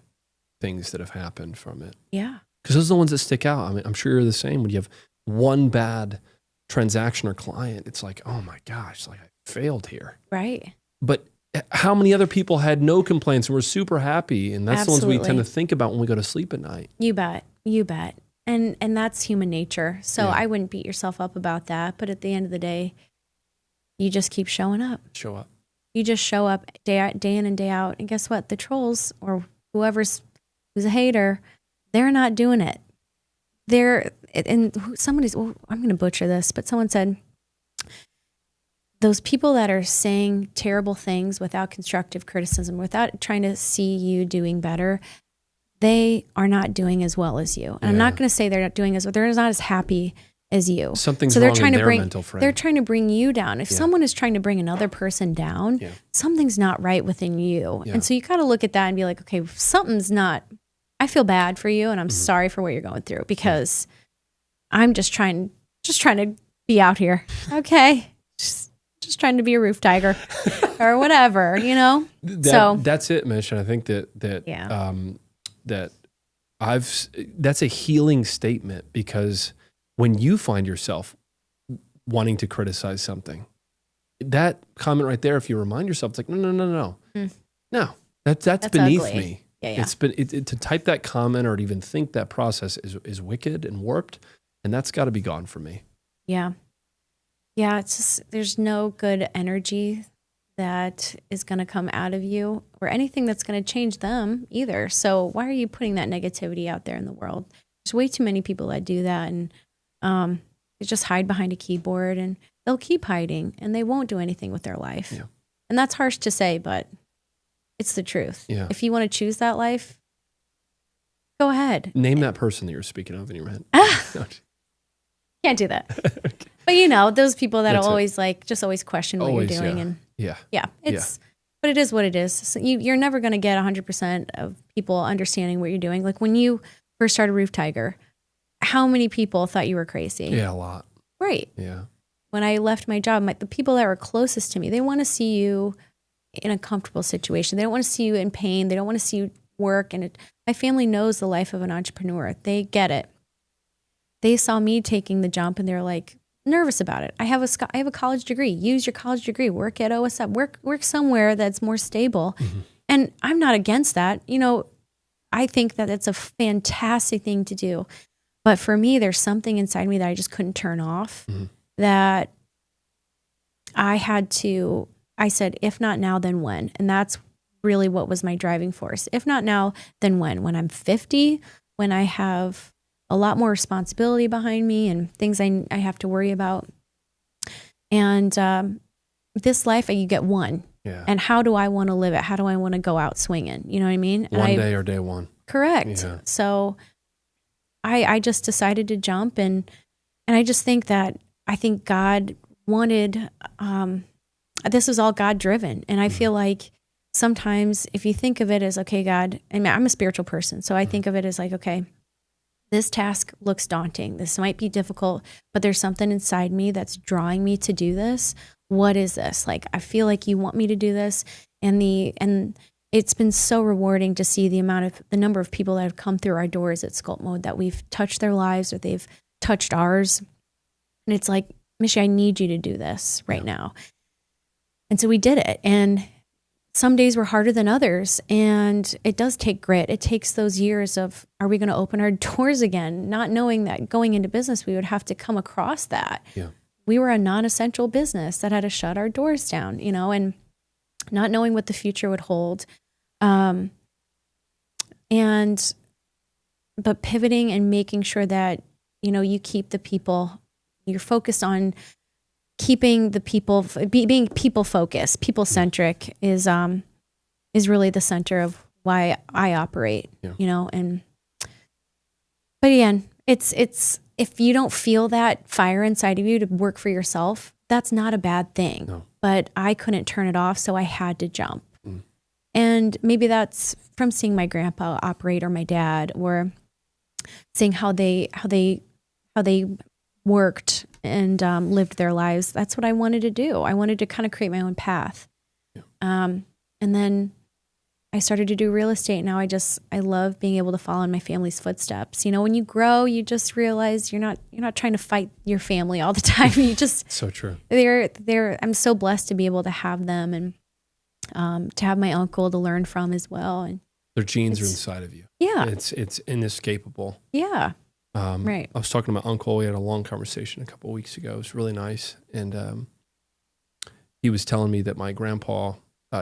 things that have happened from it. Yeah. Because those are the ones that stick out. I mean, I'm sure you're the same. When you have one bad transaction or client, it's like, oh my gosh, like I failed here. Right. But how many other people had no complaints and were super happy? And that's Absolutely. the ones we tend to think about when we go to sleep at night. You bet. And that's human nature. So I wouldn't beat yourself up about that. But at the end of the day, you just keep showing up. Show up. You just show up day in and day out. And guess what? The trolls or who's a hater, they're not doing it. I'm going to butcher this, but someone said, those people that are saying terrible things without constructive criticism, without trying to see you doing better, they are not doing as well as you. And I'm not going to say they're not doing they're not as happy as you. Something's wrong in their mental frame. They're trying to bring you down. If someone is trying to bring another person down, something's not right within you. And so you got to look at that and be like, okay, something's not, I feel bad for you and I'm sorry for what you're going through because I'm just trying to be out here. Okay. Just trying to be a roof tiger or whatever, That's it, Mish. And I think that's a healing statement because when you find yourself wanting to criticize something, that comment right there, if you remind yourself, it's like, no, that's beneath ugly. me. Yeah. To type that comment or to even think that process is wicked and warped. And that's got to be gone for me. Yeah. Yeah. It's just, there's no good energy that is going to come out of you or anything that's going to change them either. So why are you putting that negativity out there in the world? There's way too many people that do that. And they just hide behind a keyboard and they'll keep hiding and they won't do anything with their life. Yeah. And that's harsh to say, but it's the truth. Yeah. If you want to choose that life, go ahead. Name that person that you're speaking of in your head. Can't do that. Okay. But those people that always always question what you're doing. And but it is what it is. So you're never going to get 100% of people understanding what you're doing. Like when you first started Roof Tiger, how many people thought you were crazy? Yeah, a lot. Right. Yeah. When I left my job, the people that were closest to me, they want to see you in a comfortable situation. They don't want to see you in pain. They don't want to see you work. And my family knows the life of an entrepreneur. They get it. They saw me taking the jump and they're like nervous about it. I have a college degree. Use your college degree. Work at OSF. Work somewhere that's more stable. Mm-hmm. And I'm not against that. I think that it's a fantastic thing to do. But for me, there's something inside me that I just couldn't turn off. Mm-hmm. That I said, if not now, then when? And that's really what was my driving force. If not now, then when? When I'm 50, when I have a lot more responsibility behind me and things I have to worry about. And this life, you get one. Yeah. And how do I want to live it? How do I want to go out swinging? You know what I mean? One day or day one. Correct. Yeah. So I just decided to jump and I just think that God wanted, this was all God driven. And I feel like sometimes if you think of it as, okay, God, I'm a spiritual person. So I think of it as like, okay, this task looks daunting. This might be difficult, but there's something inside me that's drawing me to do this. What is this? Like, I feel like you want me to do this. And it's been so rewarding to see the number of people that have come through our doors at Sculpt Mode that we've touched their lives or they've touched ours. And it's like, Michy, I need you to do this right now. And so we did it. And some days were harder than others. And it does take grit. It takes those years of, are we going to open our doors again? Not knowing that going into business, we would have to come across that. Yeah. We were a non-essential business that had to shut our doors down, and not knowing what the future would hold. But pivoting and making sure that, you keep the people, you're focused on keeping the people, being people focused, people centric is really the center of why I operate, but again, It's if you don't feel that fire inside of you to work for yourself, that's not a bad thing. No. But I couldn't turn it off, so I had to jump. Mm. And maybe that's from seeing my grandpa operate or my dad, or seeing how they worked and lived their lives. That's what I wanted to do. I wanted to kind of create my own path. Yeah. And then I started to do real estate. Now I love being able to follow in my family's footsteps. You know, when you grow, you just realize you're not trying to fight your family all the time. You just so true. I'm so blessed to be able to have them, and to have my uncle to learn from as well. And their genes are inside of you. Yeah. It's inescapable. Yeah. Right. I was talking to my uncle. We had a long conversation a couple of weeks ago. It was really nice. And he was telling me that my grandpa,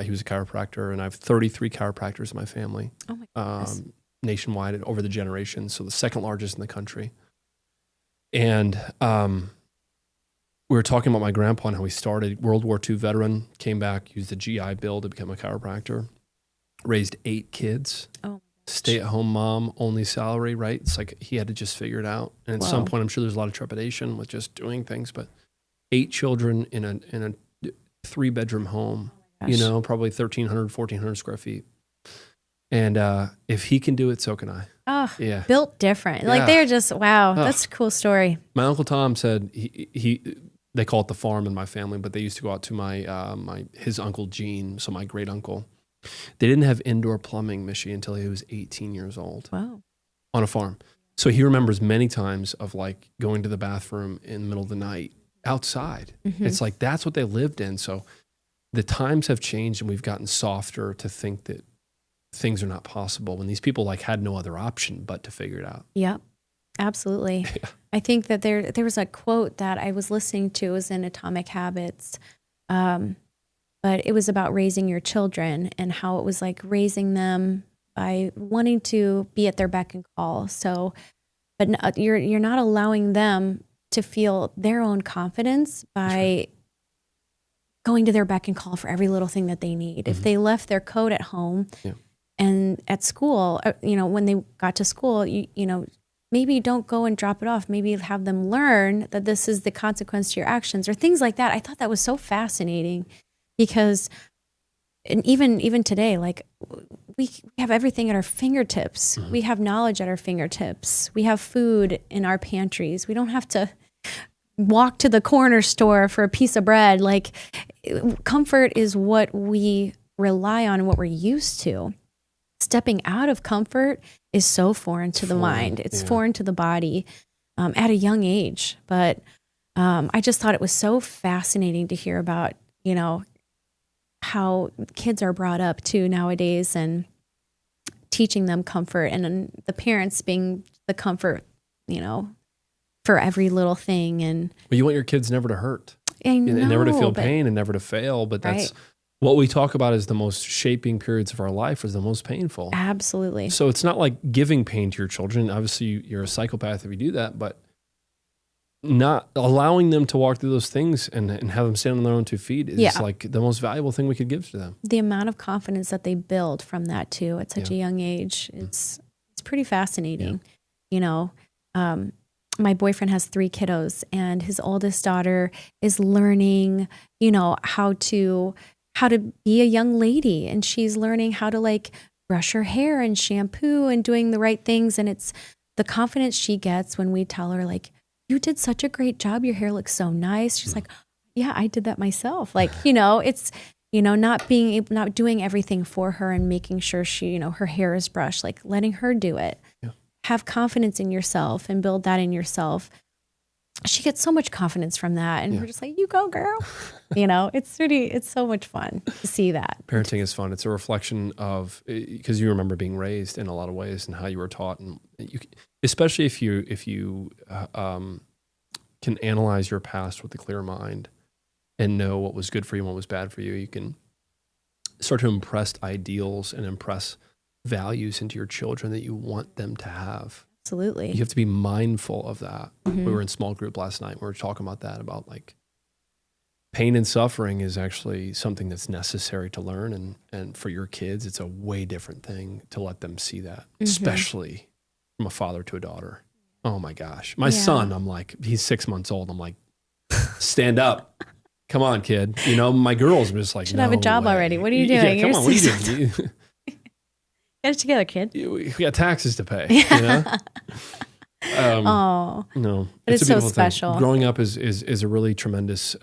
he was a chiropractor, and I have 33 chiropractors in my family. Oh my goodness. Nationwide and over the generations. So the second largest in the country. And we were talking about my grandpa and how he started. World War II veteran, came back, used the GI Bill to become a chiropractor, raised 8 kids. Oh. Stay-at-home mom, only salary, right? It's like he had to just figure it out. And at some point, I'm sure there's a lot of trepidation with just doing things, but 8 children in a 3-bedroom home, you know, probably 1,300, 1,400 square feet. And if he can do it, so can I. Oh, yeah. Built different. Like they're just, wow, that's a cool story. My Uncle Tom said they call it the farm in my family, but they used to go out to his Uncle Gene, so my great uncle. They didn't have indoor plumbing, Michy, until he was 18 years old. Wow. On a farm. So he remembers many times of like going to the bathroom in the middle of the night outside. Mm-hmm. It's like that's what they lived in. So the times have changed, and we've gotten softer to think that things are not possible when these people like had no other option but to figure it out. Yep. Absolutely. Yeah. I think that there was a quote that I was listening to, it was in Atomic Habits. But it was about raising your children and how it was like raising them by wanting to be at their beck and call. So, but you're not allowing them to feel their own confidence by going to their beck and call for every little thing that they need. Mm-hmm. If they left their coat at home and at school, you know, when they got to school, you know, maybe don't go and drop it off. Maybe have them learn that this is the consequence to your actions or things like that. I thought that was so fascinating. Because, and even today, like we have everything at our fingertips. Mm-hmm. We have knowledge at our fingertips. We have food in our pantries. We don't have to walk to the corner store for a piece of bread. Like comfort is what we rely on and what we're used to. Stepping out of comfort is so foreign to the mind. It's foreign to the body at a young age. But I just thought it was so fascinating to hear about, you know, how kids are brought up too nowadays and teaching them comfort and the parents being the comfort, you know, for every little thing. And well, you want your kids never to hurt and never to feel pain and never to fail. But that's what we talk about as the most shaping periods of our life is the most painful. Absolutely. So it's not like giving pain to your children. Obviously you're a psychopath if you do that, but not allowing them to walk through those things and have them stand on their own 2 feet is like the most valuable thing we could give to them. The amount of confidence that they build from that too at such a young age, it's pretty fascinating. Yeah. You know, my boyfriend has 3 kiddos, and his oldest daughter is learning, you know, how to be a young lady, and she's learning how to like brush her hair and shampoo and doing the right things. And it's the confidence she gets when we tell her like, you did such a great job. Your hair looks so nice. She's like, yeah, I did that myself. Like, you know, it's, you know, not doing everything for her and making sure she, you know, her hair is brushed, like letting her do it. Yeah. Have confidence in yourself and build that in yourself. She gets so much confidence from that. And we're just like, you go, girl. You know, it's so much fun to see that. Parenting is fun. It's a reflection of, because you remember being raised in a lot of ways and how you were taught. And especially if you can analyze your past with a clear mind and know what was good for you and what was bad for you, you can start to impress ideals and impress values into your children that you want them to have. Absolutely. You have to be mindful of that. Mm-hmm. We were in small group last night. We were talking about that, about like pain and suffering is actually something that's necessary to learn. And for your kids, it's a way different thing to let them see that, especially from a father to a daughter. Oh my gosh. My son, I'm like, he's 6 months old. I'm like, stand up. Come on, kid. You know, my girls are just like, should have a job already. What are you doing? Yeah, come on. What are you doing? Get it together, kid. We got taxes to pay. You know? No, but it's so special. Thing. Growing up is a really tremendous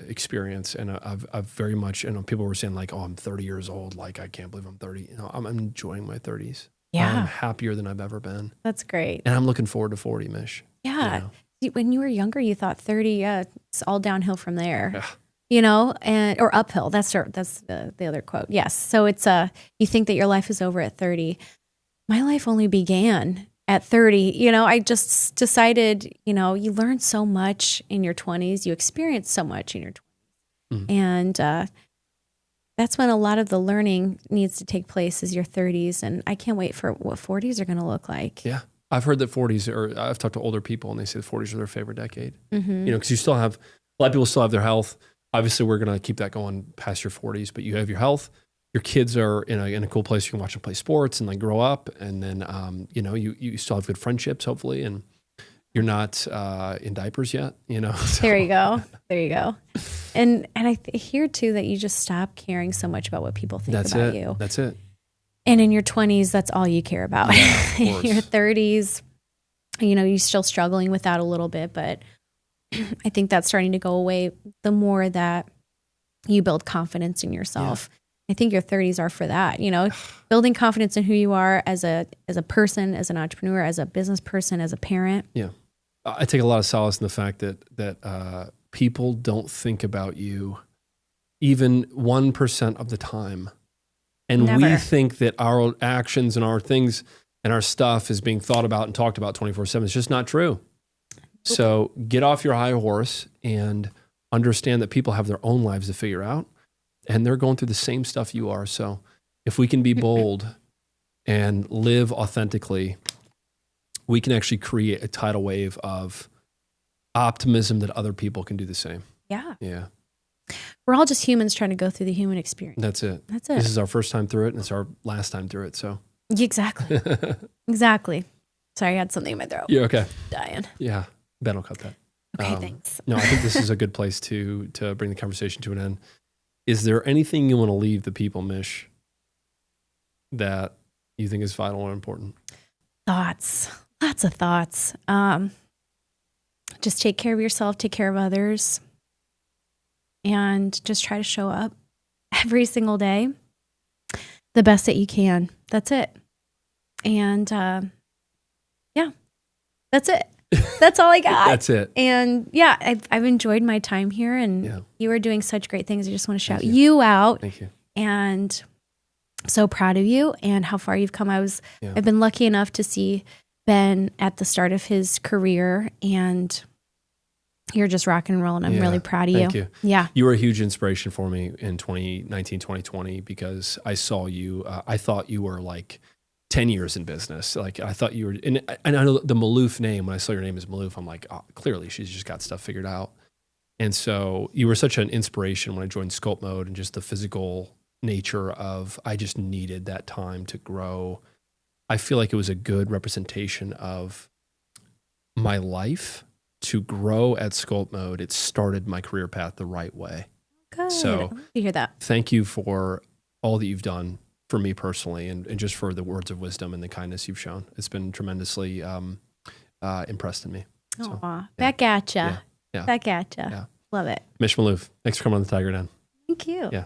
experience, and I've very much. You know, people were saying like, "Oh, I'm 30 years old. Like, I can't believe I'm 30." You know, I'm enjoying my 30s. Yeah, I'm happier than I've ever been. That's great, and I'm looking forward to 40, Mish. Yeah, you know? When you were younger, you thought 30. It's all downhill from there. Yeah. You know, or uphill. That's the other quote. Yes. So it's you think that your life is over at 30. My life only began at 30. You know, I just decided, you know, you learn so much in your 20s, you experience so much in your 20s. Mm-hmm. And that's when a lot of the learning needs to take place is your 30s. And I can't wait for what 40s are going to look like. Yeah. I've heard that 40s are, I've talked to older people and they say the 40s are their favorite decade. Mm-hmm. You know, because you still have, a lot of people still have their health. Obviously, we're going to keep that going past your 40s, but you have your health. Your kids are in a cool place. You can watch them play sports and like grow up. And then, you know, you still have good friendships, hopefully. And you're not in diapers yet, you know. So. There you go. There you go. And I hear too that you just stop caring so much about what people think about you. That's it. And in your 20s, that's all you care about. Yeah, of course. In your 30s, you know, you're still struggling with that a little bit, but I think that's starting to go away the more that you build confidence in yourself. Yeah. I think your 30s are for that, you know, building confidence in who you are as a person, as an entrepreneur, as a business person, as a parent. Yeah. I take a lot of solace in the fact that people don't think about you even 1% of the time. And Never. We think that our actions and our things and our stuff is being thought about and talked about 24/7. It's just not true. So get off your high horse and understand that people have their own lives to figure out and they're going through the same stuff you are. So if we can be bold and live authentically, we can actually create a tidal wave of optimism that other people can do the same. Yeah. Yeah. We're all just humans trying to go through the human experience. That's it. That's it. This is our first time through it and it's our last time through it. So exactly. Exactly. Sorry, I had something in my throat. You're okay. Dying. Yeah. Ben will cut that. Okay, thanks. No, I think this is a good place to bring the conversation to an end. Is there anything you want to leave the people, Mish, that you think is vital or important? Thoughts. Lots of thoughts. Just take care of yourself, take care of others, and just try to show up every single day the best that you can. That's it. And yeah, that's it. That's all I got. That's it. And yeah, I've enjoyed my time here, and you are doing such great things. I just want to shout you out. Thank you. And I'm so proud of you and how far you've come. I've been lucky enough to see Ben at the start of his career, and you're just rock and roll, and I'm really proud of you. Thank you. Yeah. You were a huge inspiration for me in 2019, 2020, because I saw you, I thought you were like 10 years in business. Like I thought you were, and I know the Maloof name, when I saw your name is Maloof, I'm like, oh, clearly she's just got stuff figured out. And so you were such an inspiration when I joined Sculpt Mode, and just the physical nature of, I just needed that time to grow. I feel like it was a good representation of my life to grow at Sculpt Mode. It started my career path the right way. Good. So you hear that. Thank you for all that you've done for me personally, and just for the words of wisdom and the kindness you've shown. It's been tremendously impressed in me. So, back at ya. Yeah. Back at ya. Yeah. Love it. Michy Maloof, thanks for coming on the Tiger Den. Thank you. Yeah.